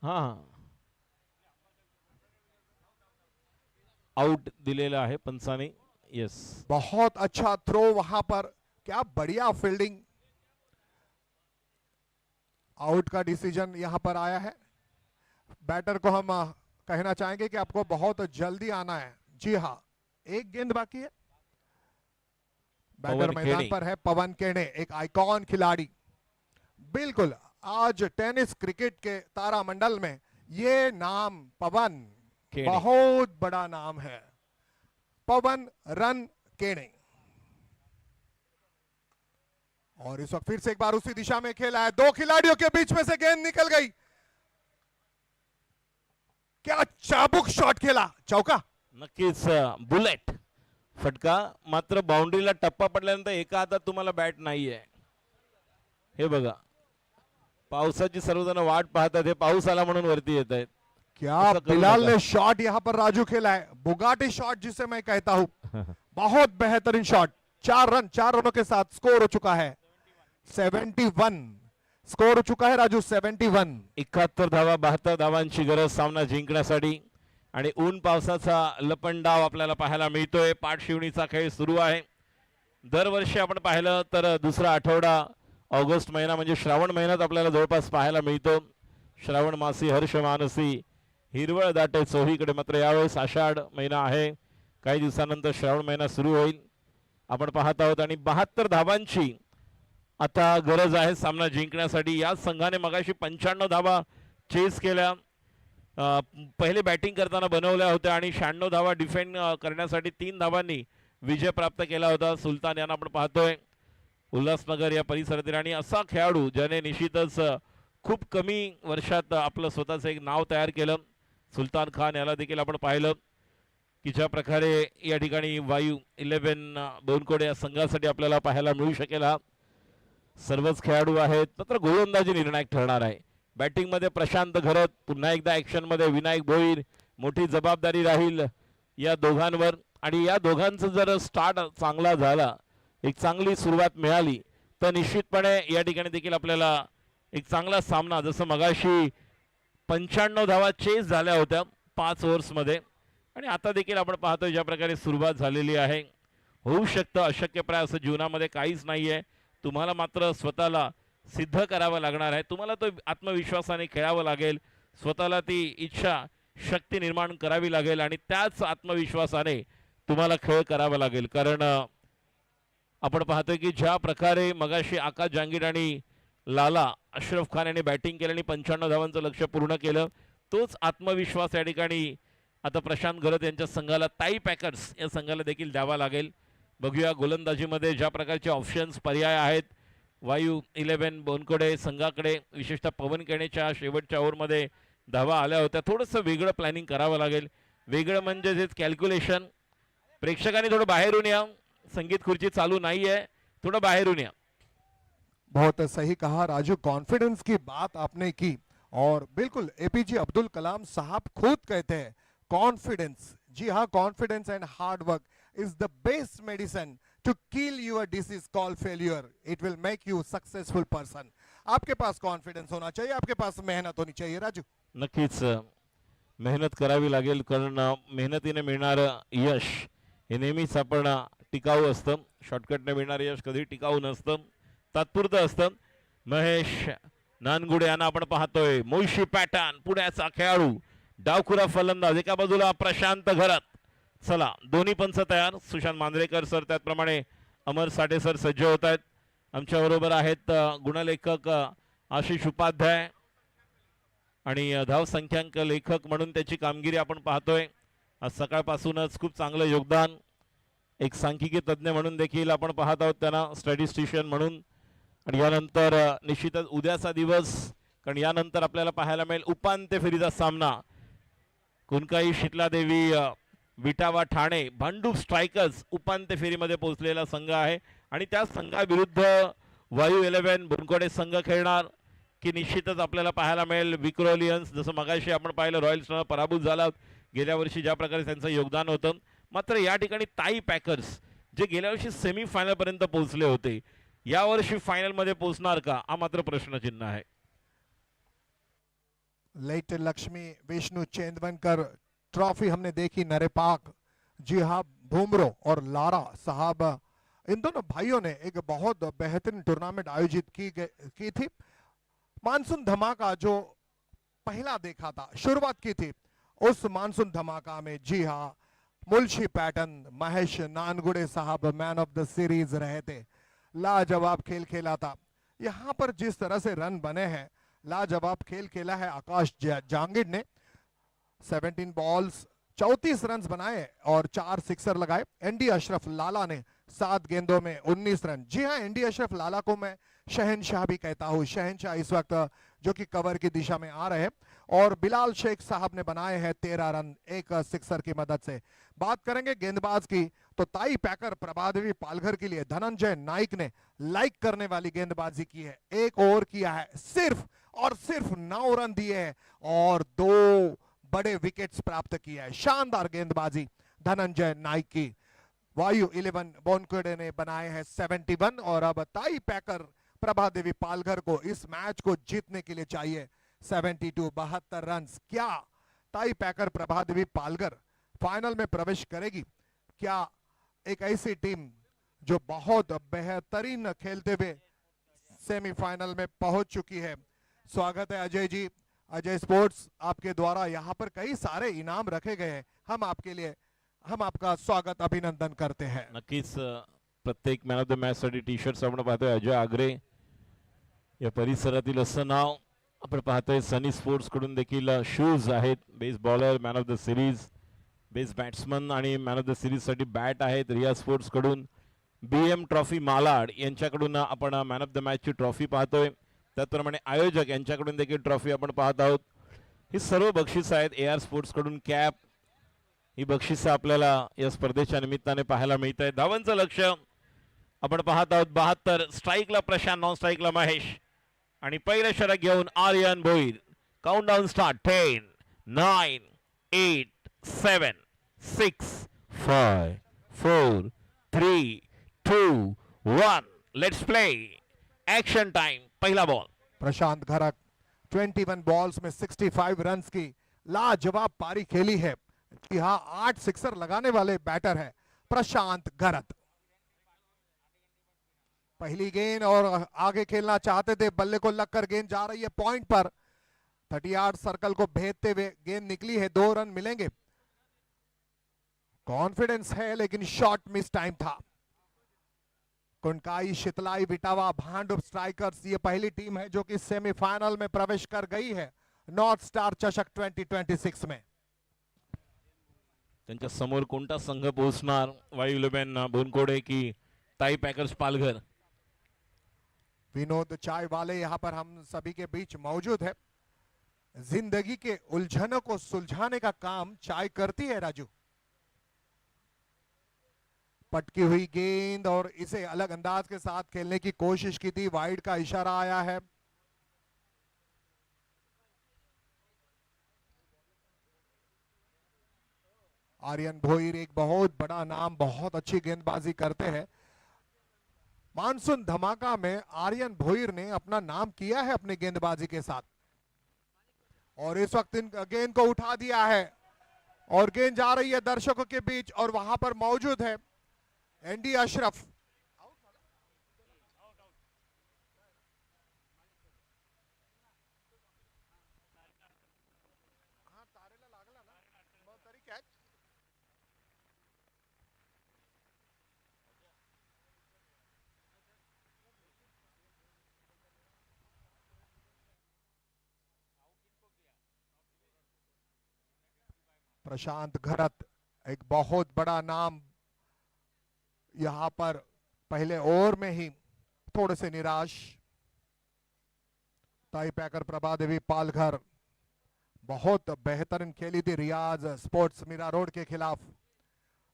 हाँ, आउट दिलेला आहे पंचाने। यस, बहुत अच्छा थ्रो वहां पर, क्या बढ़िया फील्डिंग। आउट का डिसीजन यहां पर आया है। बैटर को हम कहना चाहेंगे कि आपको बहुत जल्दी आना है। जी हाँ, एक गेंद बाकी है। बैटर मैदान पर है पवन केणे, एक आइकॉन खिलाड़ी। बिल्कुल, आज टेनिस क्रिकेट के तारामंडल में ये नाम पवन बहुत बड़ा नाम है, पवन रन केणे। और इस वक्त फिर से एक बार उसी दिशा में खेला है, 2 खिलाड़ियों के बीच में से गेंद निकल गई। क्या चाबुक शॉट खेला, चौका। नक्कीच बुलेट फटका, मात्र बाउंड्रीला टप्पा पडल्यानंतर एका हातात तुम्हाला बॅट नाहीये। हे बघा, पावसाची सर्वजण वाट पाहतात, हे पाऊस आला म्हणून वरती येत आहेत। क्या बिलाल ने शॉट यहां पर राजू खेला है, बुगाटी शॉट जिसे मैं कहता हूं। बहुत बेहतरीन शॉट, 4 रनों के साथ स्कोर हो चुका है 71। स्कोर हो चुका है राजू 71। 71 धावा 72 धावांची गरज सामना जिंकण्यासाठी आणि ऊन पावसाचा लपंडाव आपल्याला पाहायला मिळतोय. पाठशिवणीचा खेळ सुरू आहे. दरवर्षी आपण पाहिलं तर दुसरा आठवडा ऑगस्ट महिना म्हणजे श्रावण महिन्यात आपल्याला जवळपास पाहायला मिळतो. श्रावण मासी हर्ष मानसी हिरवळ दाटे चोहीकडे. मात्र यावेळेस आषाढ महिना आहे, काही दिवसानंतर श्रावण महिना सुरू होईल आपण पाहत आहोत. आणि 72 धावांची आता गरज आहे सामना जिंकण्यासाठी. याच संघाने मगाशी 95 धावा चेस केल्या, पहिले बॅटिंग करताना बनवल्या होत्या आणि 96 धावा डिफेंड करण्यासाठी 3 धावांनी विजय प्राप्त केला होता. सुलतान यांना आपण पाहतोय उल्हासनगर या परिसरातील. आणि असा खेळाडू ज्याने निश्चितच खूप कमी वर्षात आपलं स्वतःचं एक नाव तयार केलं. सुलतान खान याला देखील आपण पाहिलं की ज्या प्रकारे या ठिकाणी वायू 11 बोनकोडे या संघासाठी आपल्याला पाहायला मिळू शकेल. हा सर्वच खेळाडू आहेत, मात्र गोलंदाजी निर्णायक ठरणार आहे. बॅटिंगमध्ये प्रशांत घरत, पुन्हा एकदा ॲक्शनमध्ये विनायक भोईर. मोठी जबाबदारी राहील या दोघांवर. आणि या दोघांचं जर स्टार्ट चांगला झाला, एक चांगली सुरुवात मिळाली तर निश्चितपणे या ठिकाणी देखील आपल्याला एक चांगला सामना, जसं मगाशी 95 धावा चेस झाल्या होत्या 5 ओव्हर्समध्ये आणि आता देखील आपण पाहतोय ज्या प्रकारे सुरुवात झालेली आहे. होऊ शकतं, अशक्यप्राय असं जीवनामध्ये काहीच नाही आहे. तुम्हाला मात्र स्वतःला सिद्ध करावं लागणार आहे. तुम्हाला तो आत्मविश्वासाने खेळावं लागेल, स्वतःला ती इच्छा शक्ती निर्माण करावी लागेल आणि त्याच आत्मविश्वासाने तुम्हाला खेळ करावा लागेल. कारण आपण पाहतोय की ज्या प्रकारे मगाशी आकाश जांगीर आणि लाला अशरफ खान यांनी बॅटिंग केलं आणि 95 धावांचं लक्ष्य पूर्ण केलं, तोच आत्मविश्वास या ठिकाणी आता प्रशांत घरत यांच्या संघाला, ताई पॅकर्स या संघाला देखील द्यावा लागेल. बघूया गोलंदाजीमध्ये ज्या प्रकारचे ऑप्शन्स पर्याय आहेत. वायू 11 बोनकोडे संघाकडे विशेषतः पवन केणेच्या शेवटच्या ओव्हरमध्ये धावा आल्या होत्या. थोडंसं वेगळं प्लॅनिंग करावं लागेल. वेगळं म्हणजे जे कॅल्क्युलेशन. प्रेक्षकांनी थोडं बाहेरून या, संगीत खुर्ची चालू नाही आहे, थोडं बाहेरून या. बहुत सही कहा राजू, कॉन्फिडेंस की बात आपने की और बिल्कुल एपीजे अब्दुल कलाम साहब खुद कहते हैं कॉन्फिडेंस, जी हाँ, confidence end hard work is the best medicine to kill your disease called failure. It will make you successful person. आपके पास कॉन्फिडेंस होना चाहिए, आपके पास मेहनत होनी चाहिए राजू. नक्कीच मेहनत करावी लागेल, कारण मेहनतीने मिळणारं यश हे नेहमीच आपण टिकाऊ असतं. शॉर्टकटने मिळणारं यश कधी टिकाऊ नसतं, तात्पुरतं असतं. महेश नानगुडे यांना आपण पाहतोय. मुळशी पॅटर्न पुण्याचा खेळाडू, डावखुरा फलंदाज. एका बाजूला प्रशांत घरत. चला, दोन्ही पंच तयार. सुशांत मांजरेकर सर, त्याचप्रमाणे अमर साठे सर सज्ज होत आहेत. आमच्याबरोबर आहेत गुणलेखक आशिष उपाध्याय आणि धाव संख्यांक लेखक म्हणून त्याची कामगिरी आपण पाहतोय. आज सकाळपासूनच खूप चांगलं योगदान. एक सांख्यिकी तज्ज्ञ म्हणून देखील आपण पाहत आहोत त्यांना, स्टॅटिस्टिशियन म्हणून. आणि यानंतर निश्चितच उद्याचा दिवस, कारण यानंतर आपल्याला पाहायला मिळेल उपांत्य फेरीचा सामना. कुणकाई शितलादेवी विटावा ठाणे भांडूप स्ट्रायकर्स उपांत्य फेरीमध्ये पोहोचलेला संघ आहे आणि त्या संघाविरुद्ध वायू 11 बोनकोडे संघ खेळणार की निश्चितच आपल्याला पाहायला मिळेल विक्रोलियन्स. जसं मगाशी आपण पाहिलं रॉयल्सनं पराभूत झाला गेल्या वर्षी, ज्या प्रकारे त्यांचं योगदान होतं. मात्र या ठिकाणी ताई पॅकर्स जे गेल्या वर्षी सेमीफायनल पर्यंत पोहोचले होते, यावर्षी फायनल मध्ये पोहोचणार का, हा मात्र प्रश्नचिन्ह आहे. लेट लक्ष्मी विष्णु चेंदवनकर ट्रॉफी हमने देखी नरे पाक, जी हाँ, भूमरो और लारा साहब, इन दोनों भाइयों ने एक बहुत बेहतरीन टूर्नामेंट आयोजित की थी. मानसून धमाका जो पहला देखा था, शुरुआत की थी, उस मानसून धमाका में जी हाँ, मुल्शी पैटर्न महेश नानगुडे साहब मैन ऑफ द सीरीज रहे थे. लाजवाब खेल खेला था. यहाँ पर जिस तरह से रन बने हैं, लाजवाब खेल खेला है आकाश जांगिड ने. 17 बॉल्स 34 रन बनाए और 4 सिक्सर लगाए. एनडी अशरफ लाला ने 7 गेंदों में 19 रन. जी हाँ, एनडी अशरफ लाला को मैं शहनशाह भी कहता हूँ. शहनशाह इस वक्त जो कि कवर की दिशा में आ रहे हैं. और बिलाल शेख साहब ने बनाए हैं 13 रन एक सिक्सर की मदद से. बात करेंगे गेंदबाज की तो ताई पैकर प्रभादेवी पालघर के लिए धनंजय नाइक ने लाइक करने वाली गेंदबाजी की है. 1 ओवर किया है, सिर्फ और सिर्फ 9 रन दिए हैं और 2 बड़े विकेट्स प्राप्त किया है. शानदार गेंदबाजी धनंजय नाइक की. वायु 11 बोनकुडे ने बनाए हैं 71 और अब ताई पैकर प्रभा देवी पालघर को इस मैच को जीतने के लिए चाहिए 72 रन। क्या ताई पैकर प्रभा देवी पालघर फाइनल में प्रवेश करेगी? क्या एक ऐसी टीम जो बहुत बेहतरीन खेलते हुए सेमीफाइनल में पहुंच चुकी है? स्वागत है अजय जी, अजय स्पोर्ट्स आपके द्वारा यहाँ पर कई सारे इनाम रखे गए हैं। हम आपका स्वागत अभिनंदन करते हैं। नक्कीच प्रत्येक मॅन ऑफ द मॅच साठी टी शर्ट्स आपण पाहतोय अजय आगरे या परिसरातील असं नाव आपण पाहतोय। सनी स्पोर्ट्स कडून देखील शूज आहेत। Base bowler, man of the series, base batsman आणि मॅन ऑफ द सिरीज साठी बॅट आहेत। रिया स्पोर्ट्स कडून BM ट्रॉफी मालाड यांच्याकडून आपण मॅन ऑफ द मॅच ची ट्रॉफी पाहतोय। त्याचप्रमाणे आयोजक यांच्याकडून देखील ट्रॉफी आपण पाहत आहोत। ही सर्व बक्षिस आहेत। AR स्पोर्ट्स कडून कॅप, ही बक्षिस आपल्याला या स्पर्धेच्या निमित्ताने पाहायला मिळत आहे। धावांचं लक्ष आपण पाहत आहोत 72। स्ट्राईकला प्रशांत, नॉन स्ट्राईकला महेश आणि पहिलं षटक घेऊन Aryan Bhoir. Countdown start 10 9 8 7 6 5 4 3 2 1 let's play. Action time. पहला बॉल। प्रशांत घरत 21 बॉल्स में 65 रन्स की लाजवाब पारी खेली है। यहाँ 8 सिक्सर लगाने वाले बैटर है प्रशांत घरत। पहली गेंद और आगे खेलना चाहते थे, बल्ले को लगकर गेंद जा रही है पॉइंट पर। 38 सर्कल को भेदते हुए गेंद निकली है, 2 रन मिलेंगे। कॉन्फिडेंस है लेकिन शॉट मिस टाइम था। कुनकाई, शितलाई, विटावा, भांडुप स्ट्राइकर्स ये पहली टीम है जो कि सेमीफाइनल में प्रवेश कर गई है नॉर्थ स्टार चषक 2026 में। त्यांच्या समोर कोणता संघ पोहोचणार? वायू 11 बोनकोडे की ताई पैकर्स पालघर? विनोद चाय वाले यहाँ पर हम सभी के बीच मौजूद है। जिंदगी के उलझनों को सुलझाने का काम चाय करती है राजू। पटकी हुई गेंद और इसे अलग अंदाज के साथ खेलने की कोशिश की थी, वाइड का इशारा आया है। आर्यन भोईर एक बहुत बड़ा नाम, बहुत अच्छी गेंदबाजी करते हैं। मानसून धमाका में आर्यन भोईर ने अपना नाम किया है अपनी गेंदबाजी के साथ और इस वक्त इन गेंद को उठा दिया है और गेंद जा रही है दर्शकों के बीच और वहां पर मौजूद है एनडी अशरफ। प्रशांत घरत एक बहुत बड़ा नाम, यहां पर पहले ओवर में ही थोड़े से निराश। ताई पैकर प्रभा देवी पालघर बहुत बेहतरीन खेली थी रियाज स्पोर्ट्स मीरा रोड के खिलाफ।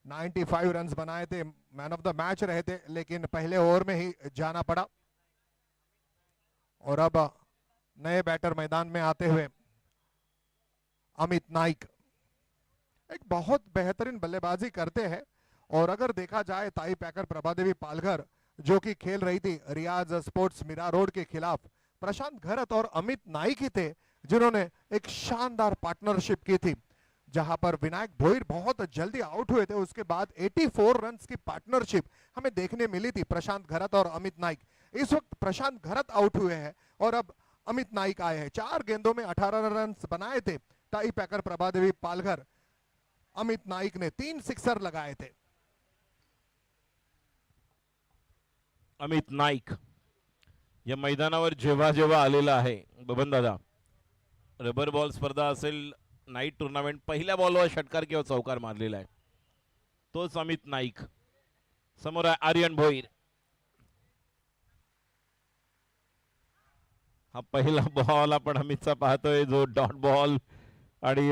95 रन्स बनाए थे, मैन ऑफ द मैच रहे थे, लेकिन पहले ओवर में ही जाना पड़ा। और अब नए बैटर मैदान में आते हुए अमित नाइक एक बहुत बेहतरीन बल्लेबाजी करते हैं। और अगर देखा जाए ताई पैकर प्रभा देवी पालघर जो कि खेल रही थी रियाज स्पोर्ट्स मीरा रोड के खिलाफ, प्रशांत घरत और अमित नाइक ही थे जिन्होंने एक शानदार पार्टनरशिप की थी, जहां पर विनायक भोईर बहुत जल्दी आउट हुए थे। उसके बाद 84 रन्स की पार्टनरशिप हमें देखने मिली थी प्रशांत घरत और अमित नाइक। इस वक्त प्रशांत घरत आउट हुए हैं और अब अमित नाइक आए हैं। 4 गेंदों में 18 रन बनाए थे ताई पैकर प्रभा देवी पालघर। अमित नाइक ने 3 सिक्सर लगाए थे। अमित नाईक या मैदानावर जेव्हा जेव्हा आलेला आहे बबन दादा, रबर बॉल स्पर्धा असेल, नाईट टुर्नामेंट, पहिल्या बॉलवर षटकार किंवा चौकार मारलेला आहे तोच अमित नाईक। समोर आहे आर्यन भोईर। हा पहिला बॉल आपण अमितचा पाहतोय जो डॉट बॉल आणि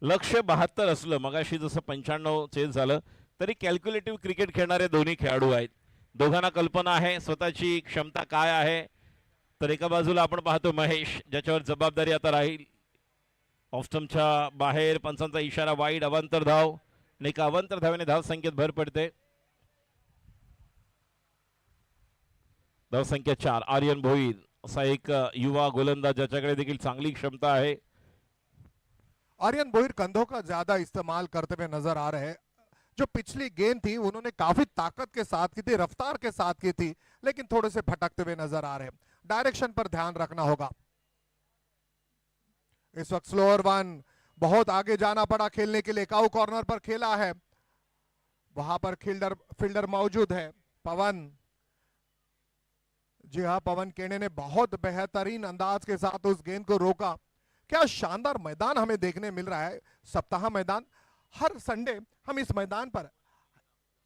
लक्ष 72 असलं मगाशी जसं 95 चेस झालं तरी कॅल्क्युलेटिव्ह क्रिकेट खेळणारे दोन्ही खेळाडू आहेत। दोघांना कल्पना आहे स्वतःची क्षमता काय आहे। तर एका बाजूला आपण पाहतो महेश ज्याच्यावर जबाबदारी आता राहील। ऑफस्टम्पच्या बाहेर पंचांचा इशारा, वाईड, अवांतर धाव आणि एका अवांतर धावेने धाव संख्येत भर पडते। धावसंख्या 4 आर्यन भोईर असा एक युवा गोलंदाज ज्याच्याकडे देखील चांगली क्षमता आहे. आर्यन भोईर कंधों का ज्यादा इस्तेमाल करते हुए नजर आ रहे हैं. जो पिछली गेंद थी उन्होंने काफी ताकत के साथ की थी, रफ्तार के साथ की थी, लेकिन थोड़े से भटकते हुए नजर आ रहे हैं. डायरेक्शन पर ध्यान रखना होगा. इस वक्त स्लोअर वन, बहुत आगे जाना पड़ा खेलने के लिए. काउ कॉर्नर पर खेला है, वहां पर फील्डर मौजूद है पवन. जी हाँ, पवन केने ने बहुत बेहतरीन अंदाज के साथ उस गेंद को रोका. क्या शानदार मैदान हमें देखने मिल रहा है. सप्ताह मैदान, हर संडे हम इस मैदान पर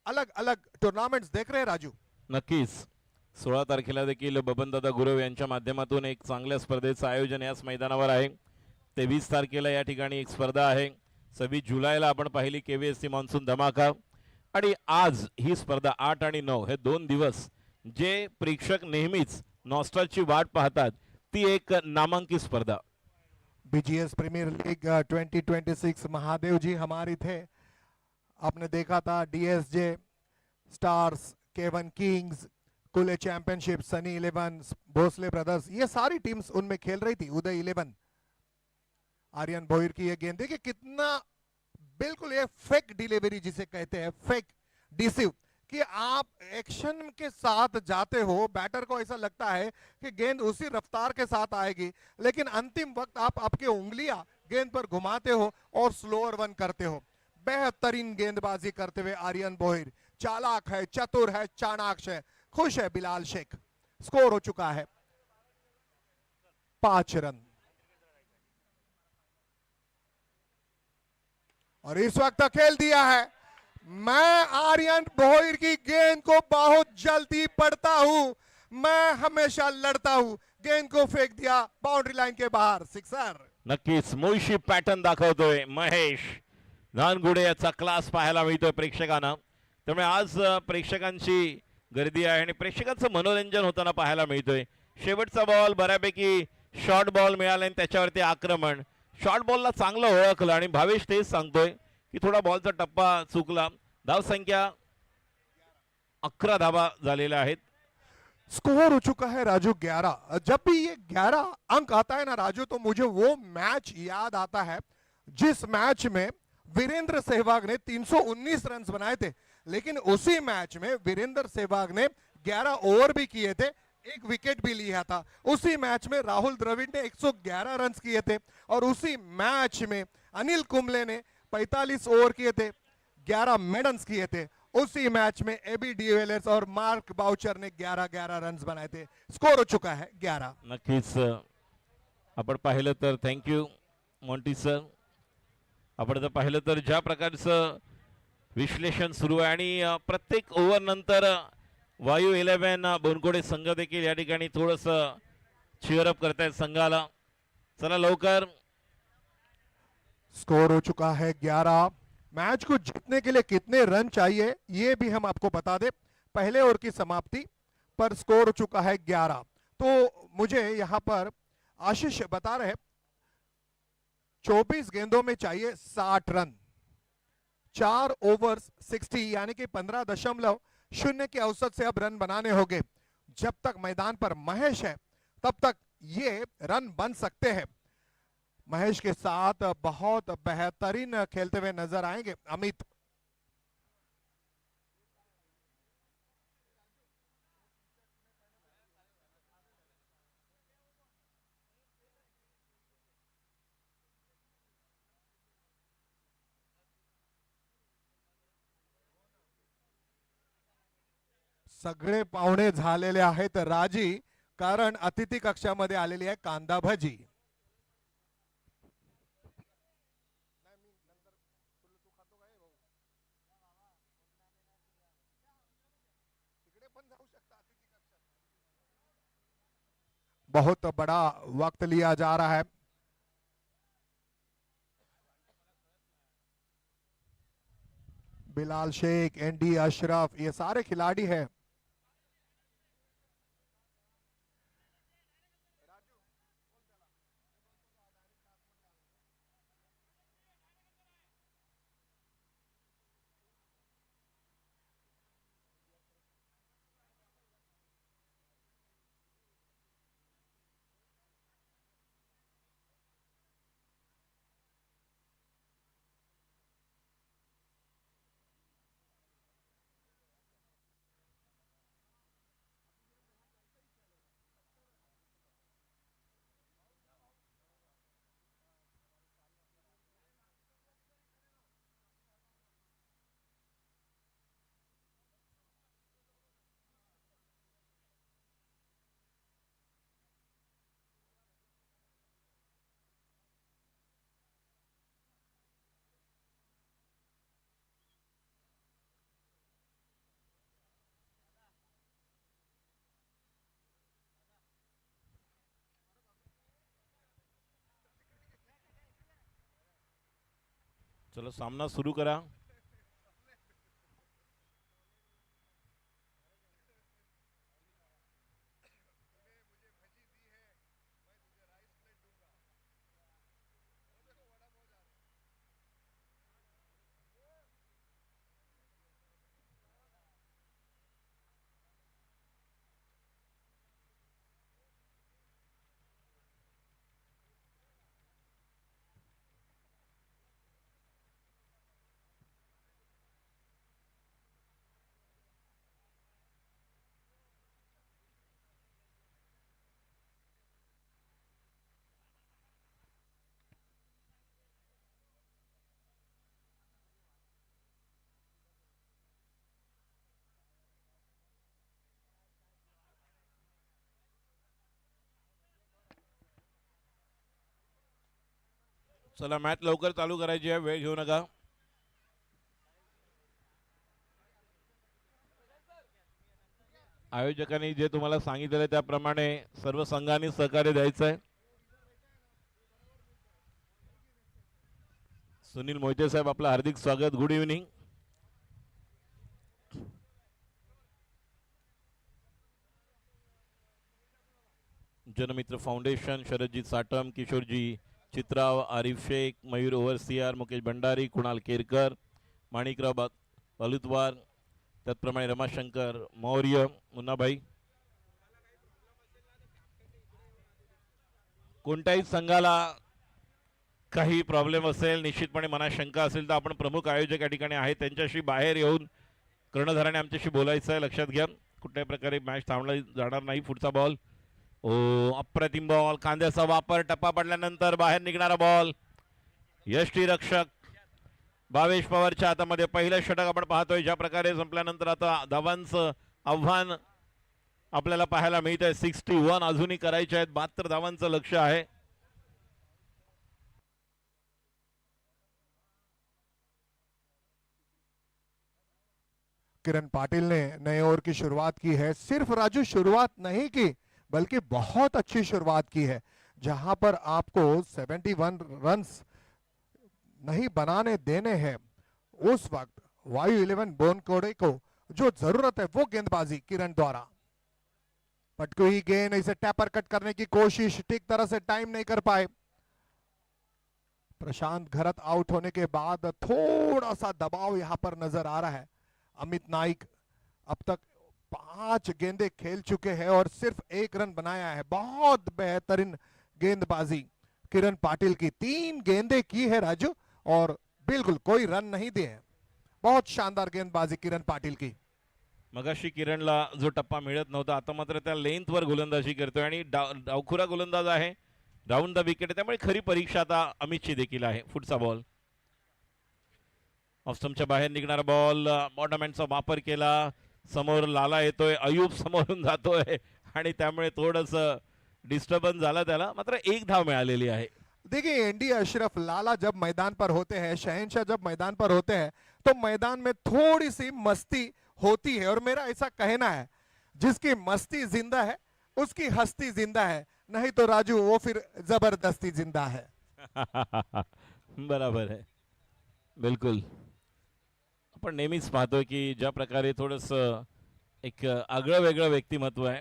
अलग अलग टूर्नामेंट्स देख रहे हैं राजू. नक्कीच 16 तारखेला देखील बबनदादा गुरव यांच्या माध्यमातून एक चांगल्या स्पर्धेचं आयोजन याच मैदानावर आहे. 23 तारखेला या ठिकाणी एक स्पर्धा आहे. 26 जुलैला आपण पाहिली केवीएससी मान्सून धमाका, आणि आज ही स्पर्धा 8 आणि 9 हे 2 दिवस जे प्रेक्षक नेहमीच नॉस्टलची वाट पाहतात, ती एक नामांकित स्पर्धा. बीजीएस प्रीमियर लीग 2026 महादेव जी हमारी थे. आपने देखा था डीएसजे स्टार्स, केवन किंग्स, कुले चैंपियनशिप, सनी 11, भोसले ब्रदर्स, ये सारी टीम्स उनमें खेल रही थी. उदय 11. आर्यन भोईर की ये गेंद देखिए कितना, बिल्कुल ये फेक डिलीवरी जिसे कहते हैं, फेक डिसीव, कि आप एक्शन के साथ जाते हो, बैटर को ऐसा लगता है कि गेंद उसी रफ्तार के साथ आएगी, लेकिन अंतिम वक्त आप आपकी उंगलियां गेंद पर घुमाते हो और स्लोअर वन करते हो. बेहतरीन गेंदबाजी करते हुए आर्यन भोईर. चालाक है, चतुर है, चाणाक्ष है. खुश है बिलाल शेख. स्कोर हो चुका है 5 रन. और इस वक्त खेल दिया है. मैं आर्यन भोईर की गेंद को बहुत जल्दी पढ़ता हूं, मैं हमेशा लड़ता हूं. गेंद को फेंक दिया बाउंड्री लाइन के बाहर. सिक्सर. नक्कीच मुळशी पॅटर्न दाखवतोय महेश नानगुडे याचा क्लास पाहायला मिळतोय प्रेक्षकांना. त्यामुळे आज प्रेक्षकांची गर्दी आहे आणि प्रेक्षकांचं मनोरंजन होताना पाहायला मिळतोय. शेवटचा बॉल बऱ्यापैकी शॉर्ट बॉल मिळाला आणि त्याच्यावरती आक्रमण. शॉर्ट बॉलला चांगलं ओळखलं आणि भावेश तेच सांगतोय की थोडा बॉलचा टप्पा चुकला. धावसंख्या 11 धावा झालेल्या आहेत. स्कोर हो चुका है राजू 11. जब भी ये 11 अंक आता है ना राजू, तो मुझे वो मैच याद आता है जिस मैच में वीरेंद्र सहवाग ने 319 रन बनाए थे, लेकिन उसी मैच में वीरेंद्र सहवाग ने 11 ओवर भी किए थे, एक विकेट भी लिया था. उसी मैच में राहुल द्रविड़ ने 111 रन किए थे, और उसी मैच में अनिल कुंबले ने 45 ओवर किए थे, 11 मेडन्स किए थे. उसी मैच में एबी डिविलियर्स और मार्क बाउचर ने 11-11 रन बनाए थे. स्कोर हो चुका है 11. नक्कीच आपण पाहिलं तर थँक्यू मॉन्टी सर. आपण जर पाहिलं तर ज्या प्रकारचं विश्लेषण सुरू आहे आणि प्रत्येक ओव्हर नंतर वायू 11 बोनकोडे संघ देखील या ठिकाणी थोडंसं चीअरअप करतायत संघाला. चला लवकर. स्कोर हो चुका है 11. मैच को जीतने के लिए कितने रन चाहिए ये भी हम आपको बता दें. पहले ओवर की समाप्ति पर स्कोर हो चुका है 11. तो मुझे यहां पर आशीष बता रहे 24 गेंदों में चाहिए 60 रन. 4 ओवर्स 60 यानी कि 15.0 के औसत से अब रन बनाने होंगे. जब तक मैदान पर महेश है तब तक ये रन बन सकते हैं. महेश के साथ बहुत बेहतरीन खेलते हुए नजर आएंगे अमित. सगळे पाहुणे झालेले आहेत राजी, कारण अतिथी कक्षामध्ये आलेली आहे कांदा भजी. बहुत बड़ा वक्त लिया जा रहा है. बिलाल शेख, एनडी अशरफ, ये सारे खिलाड़ी हैं. चला सामना सुरू करा. चला मॅच लवकर चालू करायची आहे, वेळ घेऊ नका. आयोजकांनी जे तुम्हाला सांगितले त्याप्रमाणे सर्व संघांनी सहकार्य द्यायचं आहे. सुनील मोहिते साहेब आपलं हार्दिक स्वागत. Good evening. Janmitra foundation, Sharadji Satam, Kishorji Chitrav, Arif Shaikh, Mayur overseer, Mukesh Bhandari, Kunal Kerkar, Manikrao Balutwar, त्याचप्रमाणे रमाशंकर मौर्य, मुन्नाभाई. कोणत्याही संघाला काही प्रॉब्लेम असेल, निश्चितपणे मनात शंका असेल तर आपण प्रमुख आयोजक या ठिकाणी आहेत, त्यांच्याशी बाहेर येऊन कर्णधाराने आमच्याशी बोलायचं आहे. लक्षात घ्या, कुठल्याही प्रकारे मॅच थांबला जाणार नाही. पुढचा बॉल, ओ अप्रतिम बॉल, कांद्याचा वापर, टप्पा पडल्यानंतर बाहेर निघणारा बॉल. यष्टीरक्षक भावेश पवारच्या हातामध्ये पहिलं षटक आपण पाहतोय. ज्या प्रकारे संपल्यानंतर आता धावांचं आव्हान आपल्याला पाहायला मिळत आहे. 61 अजूनही करायचे आहेत. 72 धावांचं लक्ष आहे. किरण पाटिल ने नए ओवर की शुरुआत की है. सिर्फ राजू शुरुआत नहीं की, बल्कि बहुत अच्छी शुरुआत की है. जहां पर आपको 71 रन्स नहीं बनाने देने हैं, उस वक्त वायु 11 बोनकोड़े को जो जरूरत है वो गेंदबाजी किरण द्वारा. पटकी हुई गेंद, इसे टैपर कट करने की कोशिश, ठीक तरह से टाइम नहीं कर पाए. प्रशांत घरत आउट होने के बाद थोड़ा सा दबाव यहां पर नजर आ रहा है. अमित नाइक अब तक 5 गेंदें खेल चुके हैं और सिर्फ 1 रन बनाया है. बहुत बेहतरीन गेंदबाजी किरण पाटिल की. 3 गेंदें की है राजू और बिल्कुल कोई रन नहीं दिए. बहुत शानदार गेंदबाजी किरण पाटिल की. मगाशी किरणला जो टप्पा मिळत नव्हता, आता मात्र त्या लेंथवर गोलंदाजी करतोय आणि डावखुरा गोलंदाज आहे. राऊंड द विकेट, त्यामुळे खरी परीक्षा आता अमितची देखील आहे. पुढचा बॉल, ऑफस्टंपच्या बाहेर निघणारा बॉल, बॉटमहँडचा वापर केला. समोर लाला येतोय, अयूब समोरून जातोय आणि त्यामुळे थोडस डिस्टर्बन्स झाला त्याला. मात्र 1 धाव मिळालेली आहे. देखिए एनडी अशरफ लाला जब मैदान पर होते हैं, शहनशाह जब मैदान पर होते हैं, तो मैदान में थोड़ी सी मस्ती होती है. और मेरा ऐसा कहना है, जिसकी मस्ती जिंदा है उसकी हस्ती जिंदा है. नहीं तो राजू वो फिर जबरदस्ती जिंदा है. बराबर आहे, बिलकुल. आपण नेहमीच पाहतोय की ज्या प्रकारे थोडस एक आगळं वेगळं व्यक्तिमत्व आहे.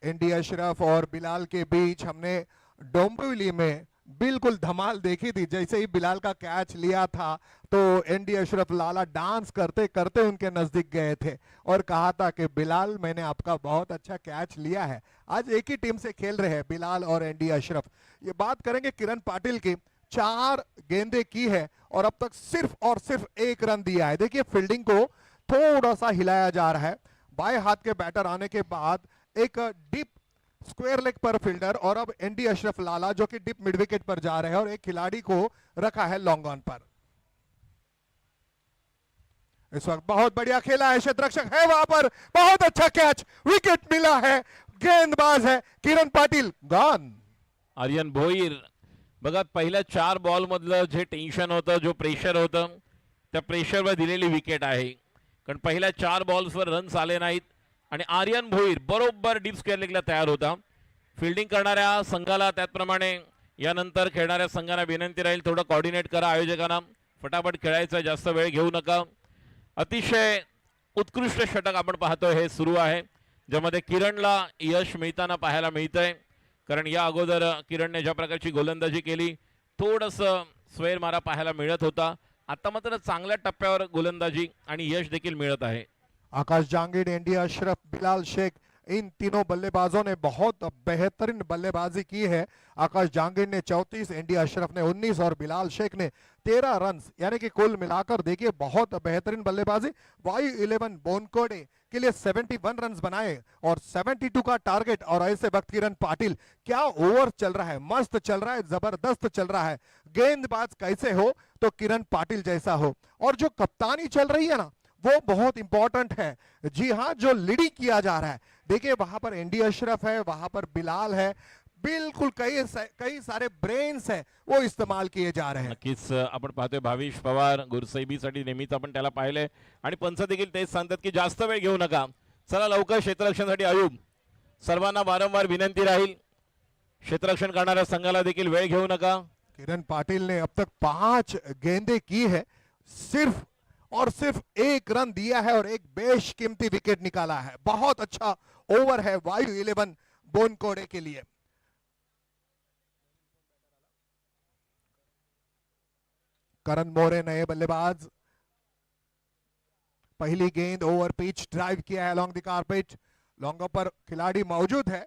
एनडी अशरफ और बिलाल के बीच हमने डोंबिवली में बिल्कुल धमाल देखी थी. जैसे ही बिलाल का कैच लिया था तो एनडी अशरफ लाला डांस करते करते उनके नजदीक गए थे और कहा था कि बिलाल, मैंने आपका बहुत अच्छा कैच लिया है. आज एक ही टीम से खेल रहे हैं बिलाल और एनडी अशरफ. ये बात करेंगे किरण पाटिल की. 4 गेंदें की है और अब तक सिर्फ और सिर्फ 1 रन दिया है. देखिए फील्डिंग को थोड़ा सा हिलाया जा रहा है. बाएं हाथ के बैटर आने के बाद एक डीप स्क्वायर लेग पर फील्डर और अब एनडी अशरफ लाला जो कि डीप मिड विकेट पर जा रहे हैं और एक खिलाड़ी को रखा है लॉन्ग ऑन पर. इस वक्त बहुत बढ़िया खेला है, क्षेत्ररक्षक है वहां पर, बहुत अच्छा कैच, विकेट मिला है, गेंदबाज है किरण पाटिल. गॉन. आर्यन भोईर बघा, पहिल्या 4 बॉल मधलं जे टेन्शन होतं, जो प्रेशर होतं, त्या प्रेशरवर दिलेली विकेट आहे. कारण पहिल्या 4 बॉल्सवर रन्स आले नाहीत आणि आर्यन भोईर बरोबर डीप स्क्वेअर लेगला तयार होता. फिल्डिंग करणाऱ्या संघाला, त्याचप्रमाणे यानंतर खेळणाऱ्या संघांना विनंती राहील, थोडं कोऑर्डिनेट करा आयोजकांना. फटाफट खेळायचं, जास्त वेळ घेऊ नका. अतिशय उत्कृष्ट षटक आपण पाहतोय हे सुरू आहे, ज्यामध्ये किरणला यश मिळताना पाहायला मिळतंय. कारण या अगोदर किरणने ज्या प्रकारची गोलंदाजी केली थोडंसं स्वेर मारा पाहायला मिळत होता. आता मात्र चांगल्या टप्प्यावर गोलंदाजी आणि यश देखील मिळत आहे. आकाश जहांगीर, इंडिया अशरफ, बिलाल शेख, इन तीनों बल्लेबाजों ने बहुत बेहतरीन बल्लेबाजी की है. आकाश जहांगीर ने 34, इंडिया अशरफ ने 19 और बिलाल शेख ने 13 रन, यानी कि कुल मिलाकर देखिए बहुत बेहतरीन बल्लेबाजी. वायु 11 बोनकोडे के लिए 71 रन बनाए और 72 का टारगेट. और ऐसे वक्त किरण पाटिल, क्या ओवर चल रहा है, मस्त चल रहा है, जबरदस्त चल रहा है. गेंदबाज कैसे हो तो किरण पाटिल जैसा हो. और जो कप्तानी चल रही है ना वो बहुत इंपॉर्टेंट है. जी हाँ, जो लीडिंग किया जा रहा है, देखिए वहां पर इंडिया अशरफ है, वहां पर बिलाल है, बिल्कुल कई सारे ब्रेन्स है वो इस्तेमाल किए जा रहे हैं. नक्कीच आपण पाहतोय भाविश पवार गुरसैबीसाठी नेहमीच आपण त्याला पाहिलंय आणि पंच देखील तेच सांगतात की जास्त वेळ घेऊ नका. चला लवकर क्षेत्ररक्षणासाठी आयुब. सर्वांना वारंवार विनंती राहील, क्षेत्ररक्षण करणाऱ्या संघाला देखील वेळ घेऊ नका. किरण पाटिल ने अब तक 5 गेंदें की है, सिर्फ और सिर्फ 1 रन दिया है और एक बेशकीमती विकेट निकाला है. बहुत अच्छा ओवर है वायु 11 बोनकोडे के लिए. करण मोरे नए बल्लेबाज. पहली गेंद ओवर पिच ड्राइव किया है अलोंग द कारपेट. लॉन्गो पर खिलाड़ी मौजूद है.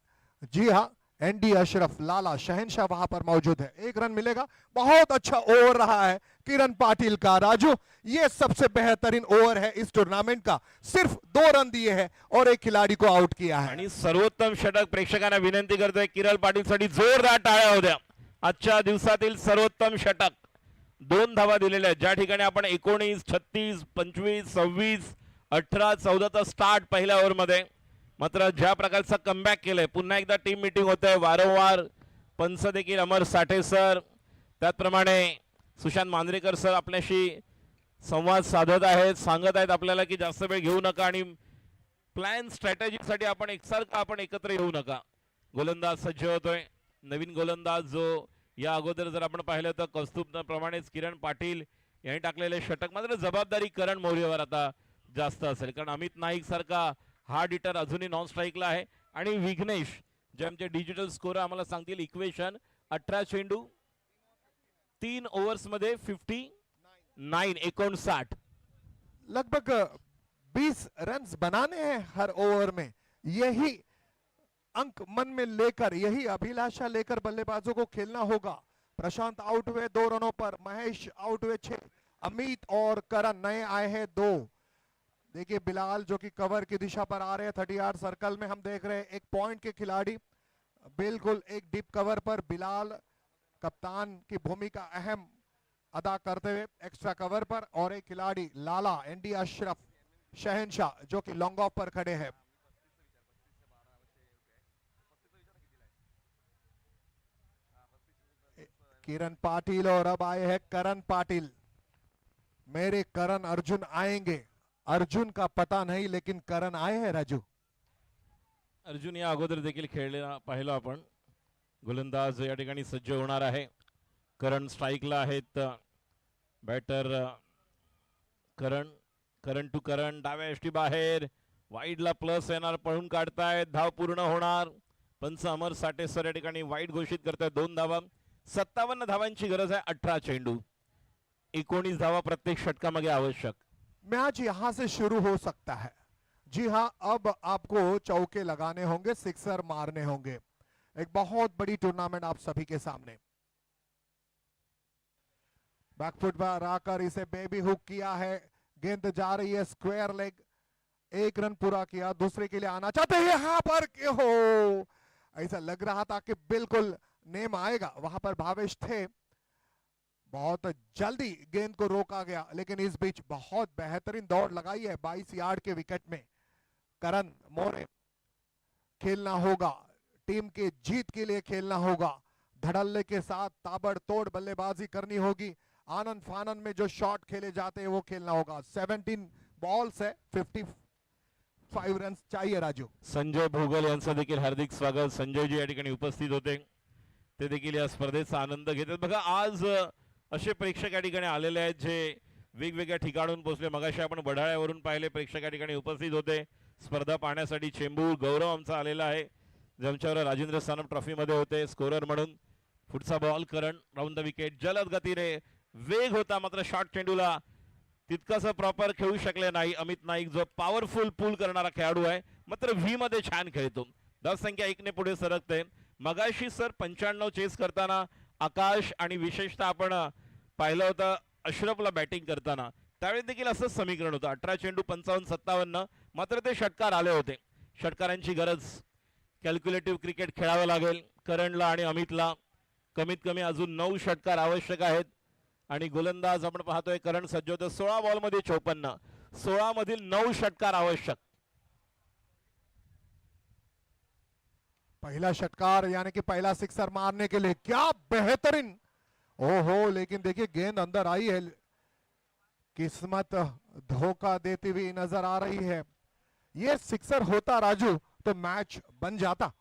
जी हाँ, एनडी अशरफ, लाला शहनशाह वहां पर मौजूद है. 1 रन मिलेगा. बहुत अच्छा ओवर रहा है किरण पाटिल का. राजू, ये सबसे बेहतरीन ओवर है इस टूर्नामेंट का. सिर्फ 2 रन दिए हैं और एक खिलाड़ी को आउट किया है. आणि सर्वोत्तम षटक प्रेक्षकांना विनंती करतोय किरण पाटीलसाठी जोरदार टाळ्या होत्या. आजच्या दिवसातील सर्वोत्तम षटक. 2 धावा दिलेल्या आहेत. ज्या ठिकाणी आपण 19, 36, 25, 26, 18, 14चा स्टार्ट पहिल्या ओव्हरमध्ये, मात्र ज्या प्रकारचा कमबॅक केलंय. पुन्हा एकदा टीम मीटिंग होते वारंवार. पंच देखील अमर साठे सर, त्याचप्रमाणे सुशांत मांजरेकर सर आपल्याशी संवाद साधत आहेत, सांगत आहेत आपल्याला की जास्त वेळ घेऊ नका आणि प्लॅन स्ट्रॅटेजीसाठी आपण एकत्र येऊ नका. गोलंदाज सज्ज होतोय. नवीन गोलंदाज जो या अगोदर जर आपण पाहिलं तर कौस्तुभप्रमाणेच किरण पाटील यांनी टाकलेले षटक, मात्र जबाबदारी करण मोरेवर आता जास्त असेल. कारण अमित नाईक सारखा हार्ड हिटर अजूनही नॉन स्ट्राईकला आहे आणि विघ्नेश जे आमचे डिजिटल स्कोर आम्हाला सांगतील इक्वेशन 18 चेंडू 3 ओव्हर्स मध्ये 59 लगभग 20 रन बनाने हैं हर ओवर में. यही अंक मन में लेकर, यही अभिलाषा लेकर बल्लेबाजों को खेलना होगा. प्रशांत आउट हुए 2 रनों पर, महेश आउट हुए 6, अमित और करण नए आए हैं 2. देखिए बिलाल जो कि कवर की दिशा पर आ रहे हैं 30 सर्कल में. हम देख रहे हैं 1 पॉइंट के खिलाड़ी बिल्कुल एक डीप कवर पर. बिलाल कप्तान की भूमिका अहम अदा करते हुए एक्स्ट्रा कवर पर, और एक खिलाड़ी लाला एनडी अशरफ शहनशाह जो कि लॉन्ग ऑफ पर खड़े हैं. किरण पाटिल और अब आए हैं करण पाटिल. मेरे करण अर्जुन आएंगे. अर्जुन का पता नहीं लेकिन करण आए हैं राजू. अर्जुन या अगोदर देखील खेळलेला पाहिलं आपण. गोलंदाज या ठिकाणी सज्ज होणार आहे. करण स्ट्राईकला आहेत. बॅटर करण टू करण, डाव्या यष्टी बाहेर, वाईडला प्लस येणार, पळून काढतायत, धाव पूर्ण होणार. पंच अमर साठे सर या ठिकाणी वाईड घोषित करतायत. 2 धावा. 57 धावांची गरज आहे. 18 चेंडू, 19 धावा प्रत्येक षटकामागे आवश्यक. मैच यहां से शुरू हो सकता है. जी हां, अब आपको चौके लगाने होंगे, सिक्सर मारने होंगे. एक बहुत बड़ी टूर्नामेंट आप सभी के सामने. बैकफुट पर आकर इसे बेबी हुक किया है. गेंद जा रही है स्क्वायर लेग. 1 रन पूरा किया. दूसरे के लिए आना चाहते हैं यहां पर. हो, ऐसा लग रहा था कि बिल्कुल नेम आएगा. वहां पर भावेश थे. बहुत जल्दी गेंद को रोका गया, लेकिन इस बीच बहुत बेहतरीन दौड़ लगाई है 22 यार्ड के विकेट में. करण मोरे, खेलना होगा, टीम के जीत के लिए खेलना होगा. धड़ल्ले के साथ ताबड़तोड़ बल्लेबाजी करनी होगी. आनंद फानंद में जो शॉट खेले जाते हैं वो खेलना होगा. 17 बॉल्स है, 55 रन चाहिए राजू. संजय भोगल यांचं देखील हार्दिक स्वागत. संजयजी या ठिकाणी उपस्थित होते, ते देखील या स्पर्धेचा आनंद घेतात. बघा आज असे प्रेक्षक या ठिकाणी आलेले आहेत जे वेगवेगळ्या ठिकाणून पोहोचले. मगाशी आपण बढाळ्यावरून पाहिले प्रेक्षक या ठिकाणी उपस्थित होते स्पर्धा पाहण्यासाठी. चेंबूर गौरव आमचा आलेला आहे, ज्यांच्यावर राजेंद्र सानप ट्रॉफीमध्ये होते स्कोरर म्हणून. पुढचा ball Karan round the wicket. जलद गतीने वेग होता, मात्र शॉर्ट चेंडूला तितकंसं प्रॉपर खेळू शकले नाही अमित नाईक, जो पॉवरफुल पूल करणारा खेळाडू आहे, मात्र व्ही मध्ये छान खेळतो. धावसंख्या 1 ने पुढे सरकते. मगाशी सर 95 चेस करताना आकाश आणि विशेषतः आपण पाहिलं होतं अशरफला बॅटिंग करताना, त्यावेळी देखील असंच समीकरण होतं. 18 चेंडू 55-57, मात्र ते षटकार आले होते. षटकारांची गरज, कॅल्क्युलेटिव्ह क्रिकेट खेळावं लागेल करणला आणि अमितला. कमीत कमी अजून 9 षटकार आवश्यक आहेत. आणि गोलंदाज आपण पाहतोय करण सज्ज होतं. 16 बॉलमध्ये 54, 16 मधील 9 षटकार आवश्यक. पहला षटकार यानी कि पहला सिक्सर मारने के लिए क्या बेहतरीन, ओहो, लेकिन देखिए गेंद अंदर आई है, किस्मत धोखा देती हुई नजर आ रही है. ये सिक्सर होता राजू तो मैच बन जाता.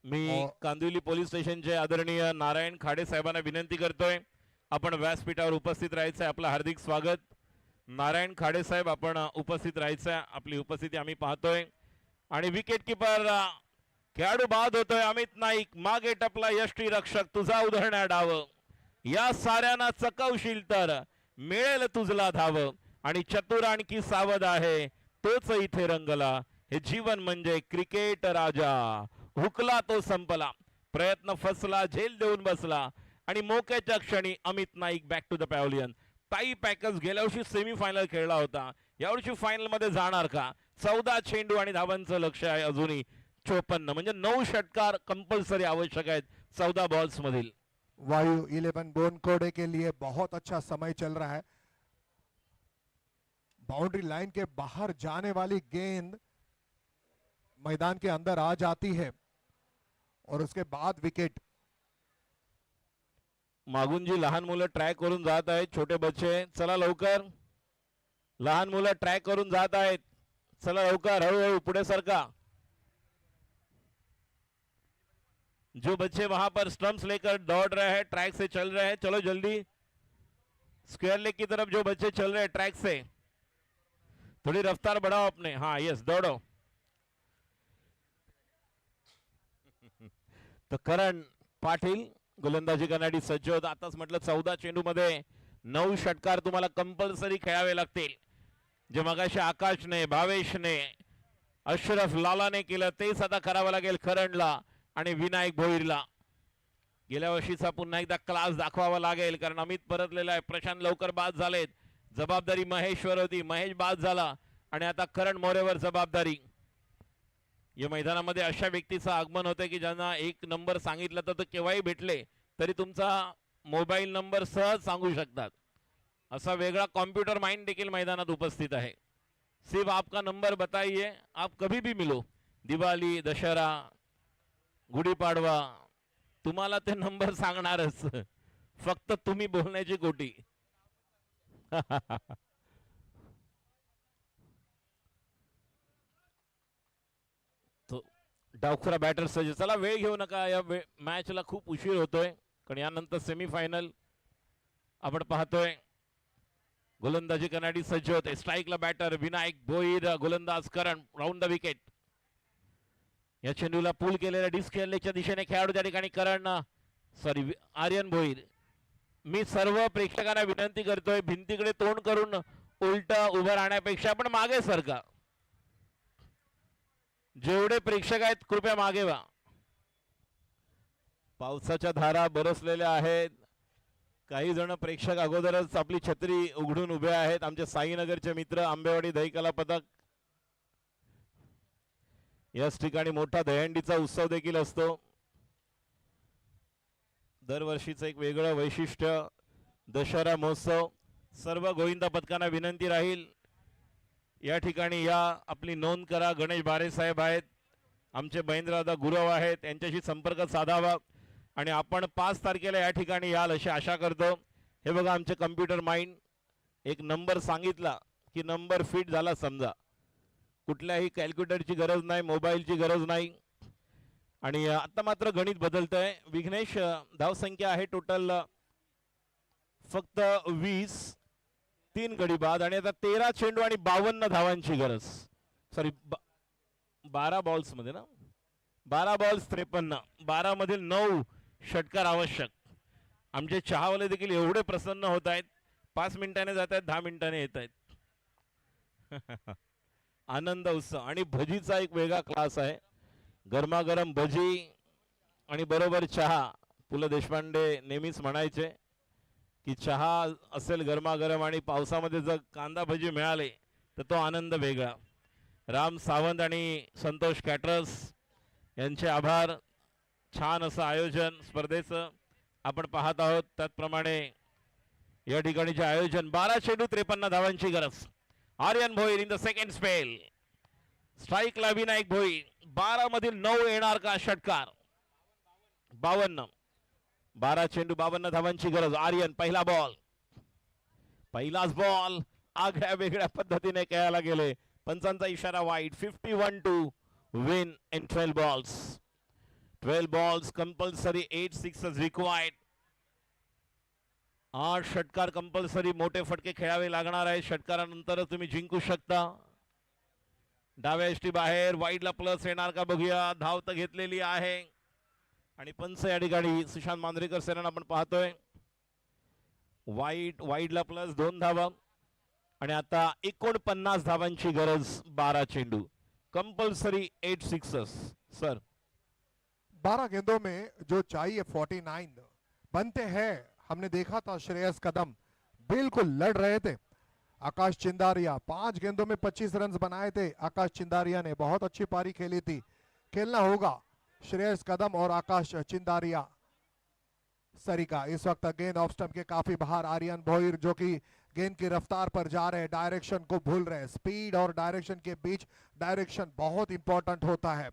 मी कांदिवली पोलीस स्टेशनचे आदरणीय नारायण खाडे साहेबांना विनंती करतोय, आपण व्यासपीठावर उपस्थित राहायचंय. आपलं हार्दिक स्वागत. नारायण खाडे साहेब आपण उपस्थित राहायचंय, आपली उपस्थिती आम्ही पाहतोय. आणि विकेट किपर खेळाडू बाद होतोय अमित नाईक. मागे टपला यष्टी रक्षक, तुझा उधळण्या डाव, या साऱ्यांना चकवशील तर मिळेल तुझला धाव. आणि चतुर आणखी सावध आहे तोच इथे रंगला, हे जीवन म्हणजे क्रिकेट राजा. हुकला तो संपला, प्रयत्न फसला, झेल देऊन बसला. आणि मोक्याच्या क्षणी Amit Naik back to the pavilion. टाई पॅकर्स गेल्या वर्षी सेमीफायनल खेळला होता, यावर्षी फायनल मध्ये जाणार का? 14 चेंडू आणि धावांचं लक्ष आहे अजूनही 54, म्हणजे 9 षटकार कंपल्सरी आवश्यक आहेत 14 बॉल्स मधील. वायु 11 बोनकोडे के लिए बहुत अच्छा समय चल रहा है. बाउंड्री लाइन के बाहर जाने वाली गेंद मैदान के अंदर आ जाती है और उसके बाद विकेट. मागून जी लहान मुलं ट्रॅक करून जात आहेत, छोटे बच्चे, चला लवकर. लहान मुलं ट्रॅक करून जात आहेत, चला लवकर, हळूहळू पुढे सरका. जो बच्चे वहां पर स्टंप्स लेकर दौड़ रहे हैं, ट्रैक से चल रहे हैं, चलो जल्दी. स्क्वायर लेग की तरफ जो बच्चे चल रहे हैं ट्रैक से, थोड़ी रफ्तार बढ़ाओ अपने. हाँ यस, दौड़ो. तो करण पाटील गोलंदाजी करण्यासाठी सज्ज होता. आताच म्हटलं 14 चेंडू मध्ये 9 षटकार तुम्हाला कंपल्सरी खेळावे लागतील. जे मगाशी आकाशने, भावेशने, अशरफ लालाने केलं तेच आता करावं लागेल करणला आणि विनायक भोईरला. गेल्या वर्षीचा पुन्हा एकदा क्लास दाखवावा लागेल, कारण अमित परतलेला आहे. प्रशांत लवकर बाद झालेत, जबाबदारी महेशवर होती, महेश बाद झाला आणि आता करण मोरेवर जबाबदारी. या मैदानामध्ये अशा व्यक्तीचं आगमन होतं की ज्यांना एक नंबर सांगितलं तर तो केव्हाही भेटले तरी तुमचा मोबाईल नंबर सहज सांगू शकतात. असा वेगळा कॉम्प्युटर माइंड देखील मैदानात उपस्थित आहे. सिर्फ आपका नंबर बताइए, आप कभी भी मिलो. दिवाळी, दशहरा, गुढीपाडवा, तुम्हाला ते नंबर सांगणारच, फक्त तुम्ही बोलण्याची कोटी. तो डावखुरा बॅटर सज्ज. चला वेळ घेऊ नका, या मॅचला खूप उशीर होतोय, कारण यानंतर सेमीफायनल आपण पाहतोय. गोलंदाजी करण्यासाठी सज्ज होते. स्ट्राईकला बॅटर विनायक भोईर, गोलंदाज करण, राऊंड द विकेट. या चेंडूला पूल केलेल्या डिस्कच्या दिशेने खेळाडू त्या ठिकाणी करण, सॉरी आर्यन भोईर. मी सर्व प्रेक्षकांना विनंती करतोय, भिंतीकडे तोंड करून उलट उभं राहण्यापेक्षा आपण मागे सरका. जेवढे प्रेक्षक आहेत कृपया मागे व्हा. पावसाच्या धारा बरसलेल्या आहेत. काही जण प्रेक्षक अगोदरच आपली छत्री उघडून उभे आहेत. आमचे साईनगरचे मित्र आंबेवाडी दहीकला पथक. याच ठिकाणी मोठा दहीहंडीचा उत्सव देखील असतो. दरवर्षीचं एक वेगळं वैशिष्ट्य दशहरा महोत्सव. सर्व गोविंदा पथकांना विनंती राहील, या ठिकाणी या, आपली नोंद करा. गणेश बारे साहेब आहेत, आमचे महेंद्रदादा गुरव आहेत, यांच्याशी संपर्क साधावा आणि आपण 5 तारखेला या ठिकाणी याल अशी आशा करतो. हे बघा आमचे कम्प्युटर माइंड, एक नंबर सांगितला की नंबर फिट झाला समजा. कुठल्याही कॅल्क्युलेटरची गरज नाही, मोबाईलची गरज नाही. आणि आता मात्र गणित बदलतंय. विघ्नेश, धावसंख्या आहे टोटल फक्त 20, 3 गडी बाद आणि आता 13 चेंडू आणि 52 धावांची गरज. सॉरी 12 बॉल्स मध्ये ना, 12 बॉल्स 53, 12 मधील 9 षटकार आवश्यक. आमचे चहावाले देखील एवढे प्रसन्न होत आहेत. 5 मिनिटाने जात आहेत, 10 मिनिटाने येत आहेत. आनंद उत्सव आणि भजीचा एक वेगळा क्लास आहे. गरमागरम भजी आणि बरोबर चहा. पु ल देशपांडे नेहमीच म्हणायचे की चहा असेल गरमागरम आणि पावसामध्ये जर कांदा भजी मिळाले तर तो आनंद वेगळा. राम सावंत आणि संतोष कॅटरर्स यांचे आभार. छान असं आयोजन स्पर्धेचं आपण पाहत आहोत. त्याचप्रमाणे या ठिकाणीचे आयोजन. 12 चेंडू 53 धावांची गरज. Aryan Bhoir in the second spell. स्ट्राईकला विनायक भोईर. 12 मधील 9 येणार का षटकार. 52, 12 चेंडू 52 धावांची गरज. आर्यन पहिला बॉल, पहिलाच बॉल आगळ्या वेगळ्या पद्धतीने खेळायला गेले. पंचांचा इशारा वाईट. 51 to win in 12 balls. 12 balls compulsory, 8 sixes required. 8 षटकार कंपल्सरी, मोठे फटके खेळावे लागणार आहे. षटकारानंतर तुम्ही जिंकू शकता. डाव्या एष्टी बाहेर, वाईडला प्लस येणार का बघूया. धाव तर घेतलेली आहे आणि पंच या ठिकाणी सुशांत मांजरेकर सरांना आपण पाहतोय. वाईडला प्लस 2 धावा आणि आता 49 धावांची गरज. 12 चेंडू कंपल्सरी, 8 सिक्सेस. सर 12 गेंदों में जो चाहिए 49 बनते हैं. हमने देखा था श्रेयस कदम बिल्कुल लड़ रहे थे. आकाश चिंदारिया 5 गेंदों में 25 रन बनाए थे. आकाश चिंदारिया ने बहुत अच्छी पारी खेली थी. खेलना होगा श्रेयस कदम और आकाश चिंदारिया सरिका. इस वक्त गेंद ऑफ स्टंप के काफी बाहर. आर्यन भोईर जो कि गेंद की रफ्तार पर जा रहे हैं, डायरेक्शन को भूल रहे हैं. स्पीड और डायरेक्शन के बीच डायरेक्शन बहुत इंपॉर्टेंट होता है.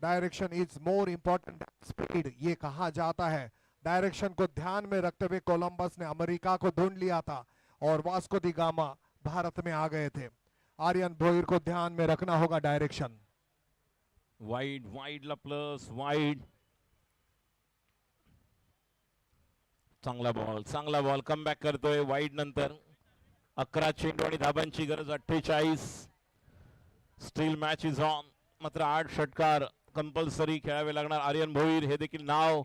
Direction is more important speed, ये कहा जाता है. डायरेक्शन को ध्यान में रखते हुए कोलंबस ने अमेरिका को ढूंढ लिया था और वास्को दी गामा भारत में आ गए थे. आर्यन भोईर को ध्यान में रखना होगा डायरेक्शन. वाईडला प्लस, वाईड. चांगला बॉल कमबॅक करतोय. वाईड नंतर 11 चेंडू आणि धाबांची गरज. 48. Still match is on. मात्र 8 षटकार कंपल्सरी खेळावे लागणार. आर्यन भोईर हे देखील नाव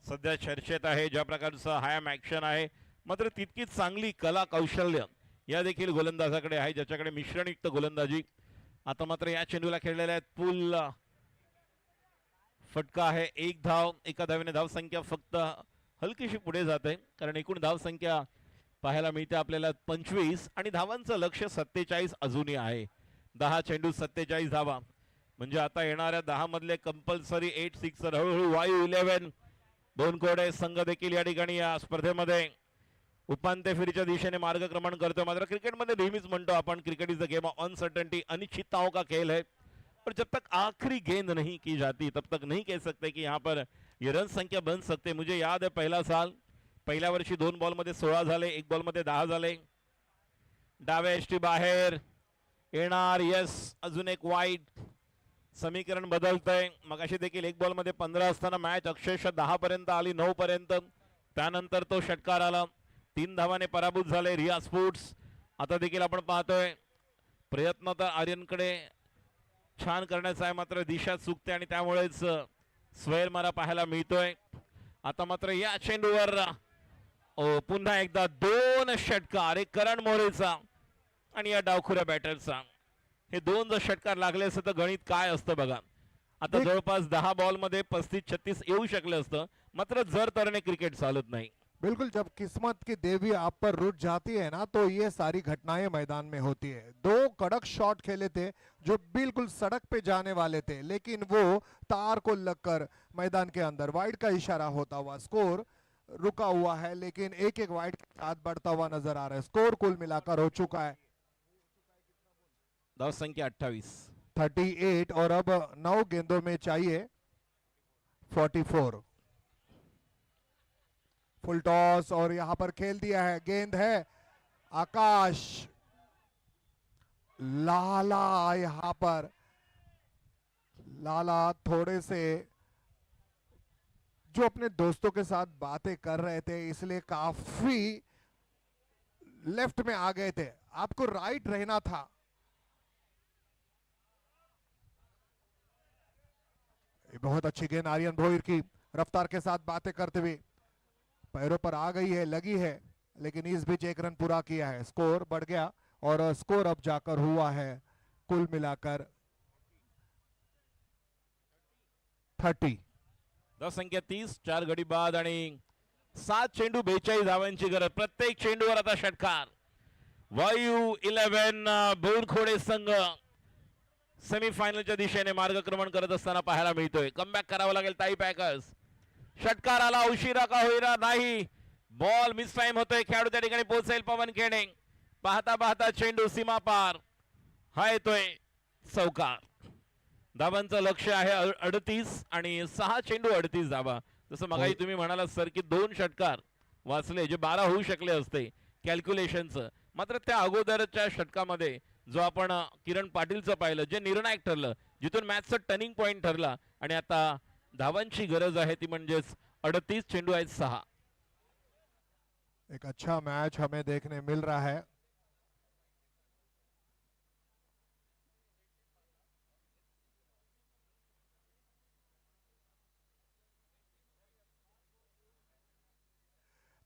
सध्या चर्चेत आहे. ज्या प्रकारचं हॅम ऍक्शन आहे, मात्र तितकीच चांगली कला कौशल्य या देखील गोलंदाजाकडे आहे, ज्याच्याकडे मिश्रणयुक्त गोलंदाजी. आता मात्र या चेंडूला खेळलेल्या आहेत. पूल फटका आहे. 1 धाव. एका धावेने धावसंख्या फक्त हलकीशी पुढे जाते, कारण एकूण धावसंख्या पाहायला मिळते आपल्याला 25 आणि धावांचं लक्ष 47 अजूनही आहे. 10 चेंडू 47 धावा, म्हणजे आता येणाऱ्या 10 मधले कंपल्सरी 8 सिक्सर. हळूहळू वायू 11. 2 कोडे संघ देखील या ठिकाणी या स्पर्धेमध्ये उपांत्य फेरीच्या दिशेने मार्गक्रमण करतो. मात्र क्रिकेटमध्ये नेहमीच म्हणतो आपण, cricket is the game of uncertainty. अनिश्चितताओं का खेल है और जब तक आखिरी गेंद नहीं की जाती तब तक नहीं कह सकते कि यहाँ पर ये रन संख्या बन सकते. मुझे याद है पहिला साल, पहिल्या वर्षी 2 बॉल मध्ये 16 झाले, 1 बॉल मध्ये 10 झाले. डाव्या एष्टी बाहेर येणार. यस, अजून एक वाईट. समीकरण बदलतंय. मगाशी देखील 1 बॉल मध्ये 15 असताना मॅच अक्षरशः 10 पर्यंत आली, 9 पर्यंत. त्यानंतर तो षटकार आला. 3 धावाने पराभूत झाले रिया स्पोर्ट्स. आता देखील आपण पाहतोय प्रयत्न तर आर्यनकडे छान करण्याचा आहे, मात्र दिशा चुकते आणि त्यामुळेच स्वैरमारा पाहायला मिळतोय. आता मात्र या चेंडूवर पुन्हा एकदा 2 षटकार. एक करण मोरेचा आणि या डावखुऱ्या बॅटरचा. हे 2 जर षटकार लागले असते तर गणित काय असतं बघा. आता जवळपास 10 बॉल मध्ये 35-36 येऊ शकले असतं, मात्र जर तरने क्रिकेट चालत नाही. बिल्कुल, जब किस्मत की देवी आप पर रुट जाती है ना, तो ये सारी घटनाएं मैदान में होती है. 2 कड़क शॉट खेले थे जो बिल्कुल सड़क पे जाने वाले थे, लेकिन वो तार को लगकर मैदान के अंदर. वाइड का इशारा होता हुआ स्कोर रुका हुआ है, लेकिन एक वाइड के साथ बढ़ता हुआ नजर आ रहा है. स्कोर कुल मिलाकर हो चुका है धाव संख्या 28, 38 और अब 9 गेंदों में चाहिए 44. फुल टॉस और यहां पर खेल दिया है. गेंद है आकाश लाला. यहां पर लाला थोड़े से जो अपने दोस्तों के साथ बातें कर रहे थे इसलिए काफी लेफ्ट में आ गए थे, आपको राइट रहना था। ये बहुत अच्छी गेंद आर्यन भोईर की रफ्तार के साथ बातें करते हुए पैरों पर आ गई है, लगी है, लेकिन इस बीच एक रन पूरा किया है, स्कोर बढ़ गया और स्कोर अब जाकर हुआ है कुल मिलाकर 30। संख्या 30, 4 गडी बाद आणि 7 चेंडू 42 धावांची गरज. प्रत्येक चेंडूवर आता षटकार. वायू 11 बोरखोडे संघ सेमीफायनलच्या दिशेने मार्गक्रमण करत असताना पाहायला मिळतोय. कमबॅक करावं लागेल ताई पॅकर्स. षटकार आला, उशिरा का होईना नाही, बॉल मिस टाइम होतोय, खेळाडू त्या ठिकाणी पोहोचेल. पवन खेणे पाहता पाहता चेंडू सीमा पार, हा येतोय चौकार. धाबांचं लक्ष आहे 38 आणि 6 चेंडू 38 धाबा. जसं मगाही तुम्ही म्हणालात सर की 2 षटकार वाचले जे 12 होऊ शकले असते कॅल्क्युलेशनचं. मात्र त्या अगोदरच्या षटकामध्ये जो आपण किरण पाटीलचं पाहिलं, जे निर्णायक ठरलं, जिथून मॅचचं टर्निंग पॉइंट ठरला. आणि आता धावांची गरज आहे ती म्हणजेच 38 चेंडू आहेत 6. एक अच्छा मैच हमें देखने मिल रहा है.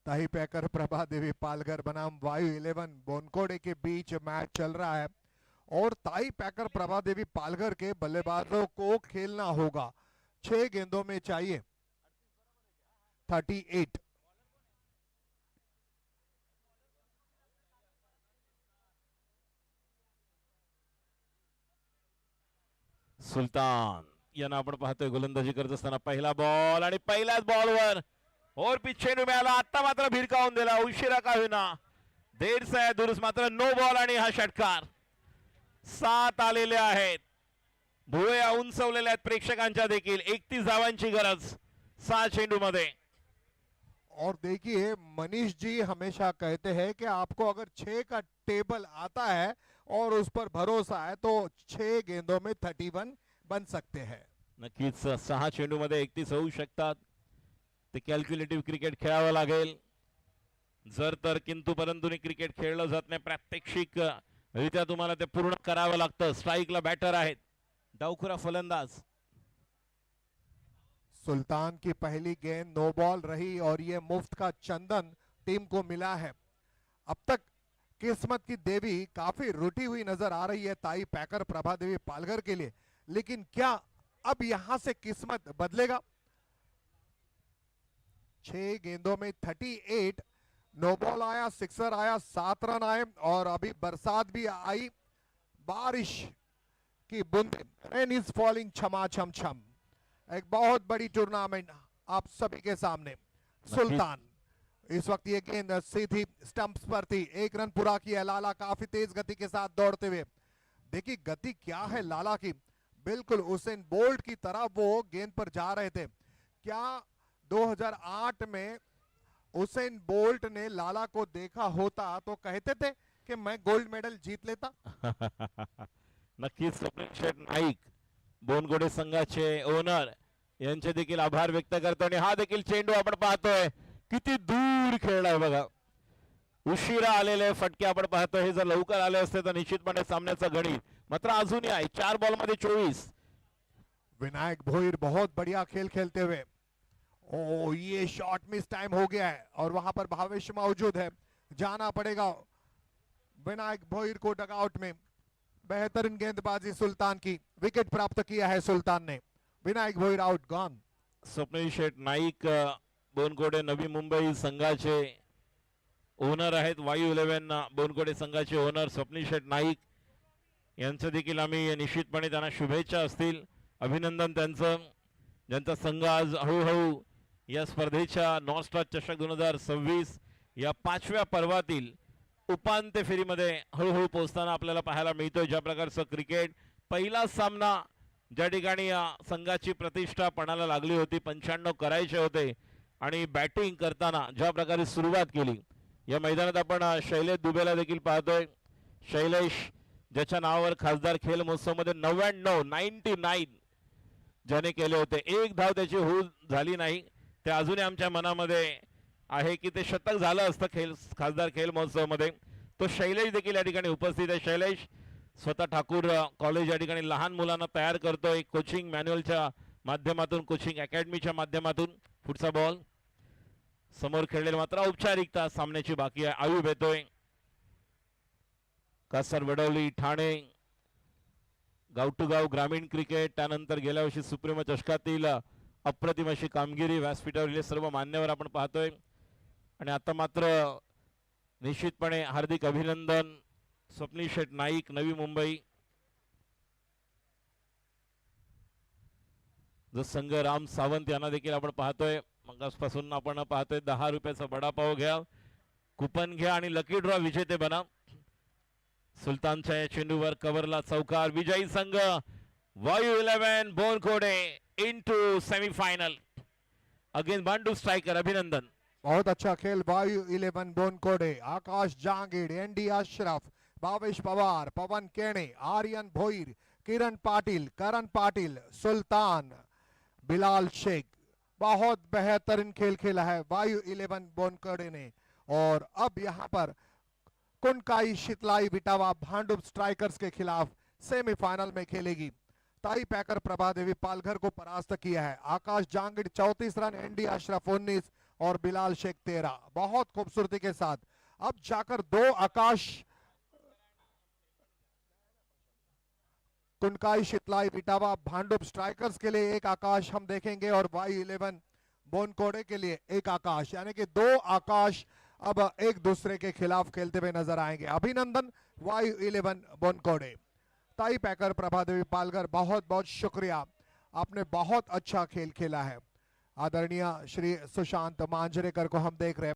ताही पैकर प्रभा देवी पालघर बनाम वायु 11 बोनकोड़े के बीच मैच चल रहा है और ताई पैकर प्रभा देवी पालघर के बल्लेबाजों को खेलना होगा. 6 गेंदों में चाहिए 38. सुलतान यांना आपण पाहतोय गोलंदाजी करत असताना पहिला बॉल आणि पहिल्याच बॉलवर और पिच चेंडू मिळाला. आता मात्र भिरकावून दिला, उशिरा का होईना, देर से दुरुस्त, मात्र नो बॉल आणि हा षटकार. 7 आलेले आहेत, भुवया उंचवलेल्या आहेत प्रेक्षकांच्या देखील. 31 धावांची गरज 6 चेंडू मध्ये. और देखिए मनीष जी हमेशा कहते हैं कि आपको अगर 6 का टेबल आता है और उस पर भरोसा है तो 6 गेंदों में 31 बन सकते हैं. नक्कीच 6 चेंडू मध्ये 31 होऊ शकतात. ते कॅल्क्युलेटिव्ह क्रिकेट खेळावं लागेल. जर तर किंतु परंतु क्रिकेट खेळलं जात नाही, प्रात्यक्षिक रित्या तुम्हाला ते पूर्ण करावं लागतं. स्ट्राईकला बॅटर आहेत, डावखुरा फलंदाज. सुल्तान की पहली गेंद नो बॉल रही और ये मुफ्त का चंदन टीम को मिला है. अब तक किस्मत की देवी काफी रुटी हुई नजर आ रही है ताई पैकर प्रभा देवी पालघर के लिए, लेकिन क्या अब यहां से किस्मत बदलेगा? 6 गेंदों में 38, नो बॉल आया, सिक्सर आया, 7 रन आए और अभी बरसात भी आई, बारिश की बूंद, रेन इज फॉलिंग छमा छम छम. एक बहुत बड़ी टूर्नामेंट आप सभी के सामने. सुल्तान इस वक्त ये गेंद सीधी स्टंप्स पर थी, 1 रन पूरा किया लाला काफी तेज गति के साथ दौड़ते हुए. देखिए गति क्या है लाला की, बिल्कुल उसेन बोल्ट की तरह वो गेंद पर जा रहे थे. क्या 2008 में उसेन बोल्ट ने लाला को देखा होता तो कहते थे कि मैं गोल्ड मेडल जीत लेता? नक्कीच स्वप्नील शेठ नाईक बोनगोडे संघाचे ओनर यांचे देखील आभार व्यक्त करतो. आणि हा देखील चेंडू आपण पाहतोय किती दूर खेळलाय बघा. उशिरा आलेले फटके आपण पाहतोय, हे जर लवकर आले असते तर निश्चितपणे सामन्याचा गणित मात्र अजूनही आहे. 4 बॉल मध्ये 24. विनायक भोईर बहुत बढ़िया खेल खेलते हुए. ओ ये शॉट मिस टाइम हो गया है और वहां पर भावेश मौजूद है, जाना पड़ेगा विनायक भोईर को डगआउट में. बेहतरीन गेंदबाजी सुल्तान की, विकेट प्राप्त किया है सुल्तान ने. Vinayak Bhoir out, gone. स्वप्नील शेठ नाईक बोनकोडे नवी मुंबई संघाचे ओनर आहेत. वायू 11 बोनकोडे संघाचे ओनर स्वप्नील शेठ नाईक यांचं देखील आम्ही निश्चितपणे त्यांना शुभेच्छा असतील, अभिनंदन त्यांचं. ज्यांचा संघ आज हळूहळू या स्पर्धेच्या नॉर्थ चषक 2026 या 5व्या पर्वातील उपांत्य फेरीमध्ये हळूहळू पोहोचताना आपल्याला पाहायला मिळतोय. ज्या प्रकारचं क्रिकेट, पहिला सामना ज्या ठिकाणी या संघाची प्रतिष्ठा पणाला लागली होती, 95 करायचे होते आणि बॅटिंग करताना ज्या प्रकारे सुरुवात केली. या मैदानात आपण शैलेश दुबेला देखील पाहतोय. शैलेश ज्याच्या नावावर खासदार खेल महोत्सवमध्ये 99 ज्याने केले होते, 1 धाव त्याची होऊ झाली नाही, ते अजूनही आमच्या मनामध्ये आहे की ते शतक झालं असतं खासदार खेल महोत्सव मध्ये. तो शैलेश देखील या ठिकाणी उपस्थित आहे. शैलेश स्वतः ठाकूर कॉलेज या ठिकाणी लहान मुलांना तयार करतोय कोचिंग मॅन्युअलच्या माध्यमातून, कोचिंग अकॅडमीच्या माध्यमातून. पुढचा बॉल समोर खेळलेला मात्र औपचारिकता सामन्याची बाकी आहे. आयुब येतोय. कासर वडवली ठाणे गाव टू गाव ग्रामीण क्रिकेट, त्यानंतर गेल्या वर्षी सुप्रीमो चषकातील अप्रतिम अशी कामगिरी व्यासपीठावर सर्व मान्यवर आपण पाहतोय. आणि आता मात्र निश्चितपणे हार्दिक अभिनंदन स्वप्नील शेठ नाईक नवी मुंबई, जो संघ राम सावंत यांना देखील आपण पाहतोय. मगासपासून आपण पाहतोय 10 रुपयाचा वडापाव घ्या, कुपन घ्या आणि लकी ड्रॉ विजेते बना. सुलतानच्या या चेंडूवर कव्हरला चौकार. विजयी संघ वायू 11 बोनखोडे इनटू सेमीफाइनल अगेन बांडू स्ट्राइकर. अभिनंदन. बहुत अच्छा खेल वायु 11 बोनकोडे, आकाश जांगीड़, एनडी अशरफ, भावेश पवार, पवन केणे, आर्यन भोईर, किरण पाटिल, करण पाटिल, सुल्तान, बिलाल शेख. बहुत बेहतरीन खेल खेला है वायु 11 बोनकोडे ने. और अब यहाँ पर कुनकाई शीतलाई बिटावा भांडुप स्ट्राइकर्स के खिलाफ सेमीफाइनल में खेलेगी. ताई पैकर प्रभा देवी पालघर को परास्त किया है. आकाश जांगीड़ 34 रन, एनडी अशरफ 19 और बिलाल शेख 13. बहुत खूबसूरती के साथ अब जाकर 2 आकाश कुनकाई शीतलाई बिटावा भांडुप स्ट्राइकर्स के लिए 1 आकाश हम देखेंगे और वायु 11 बोनकोडे के लिए 1 आकाश, यानी कि 2 आकाश अब एक दूसरे के खिलाफ खेलते हुए नजर आएंगे. अभिनंदन वायु 11 बोनकोडे. ताई पैकर प्रभादेवी पालघर, बहुत बहुत शुक्रिया, आपने बहुत अच्छा खेल खेला है. आदरणीय श्री सुशांत मांजरेकर को हम देख रहे हैं.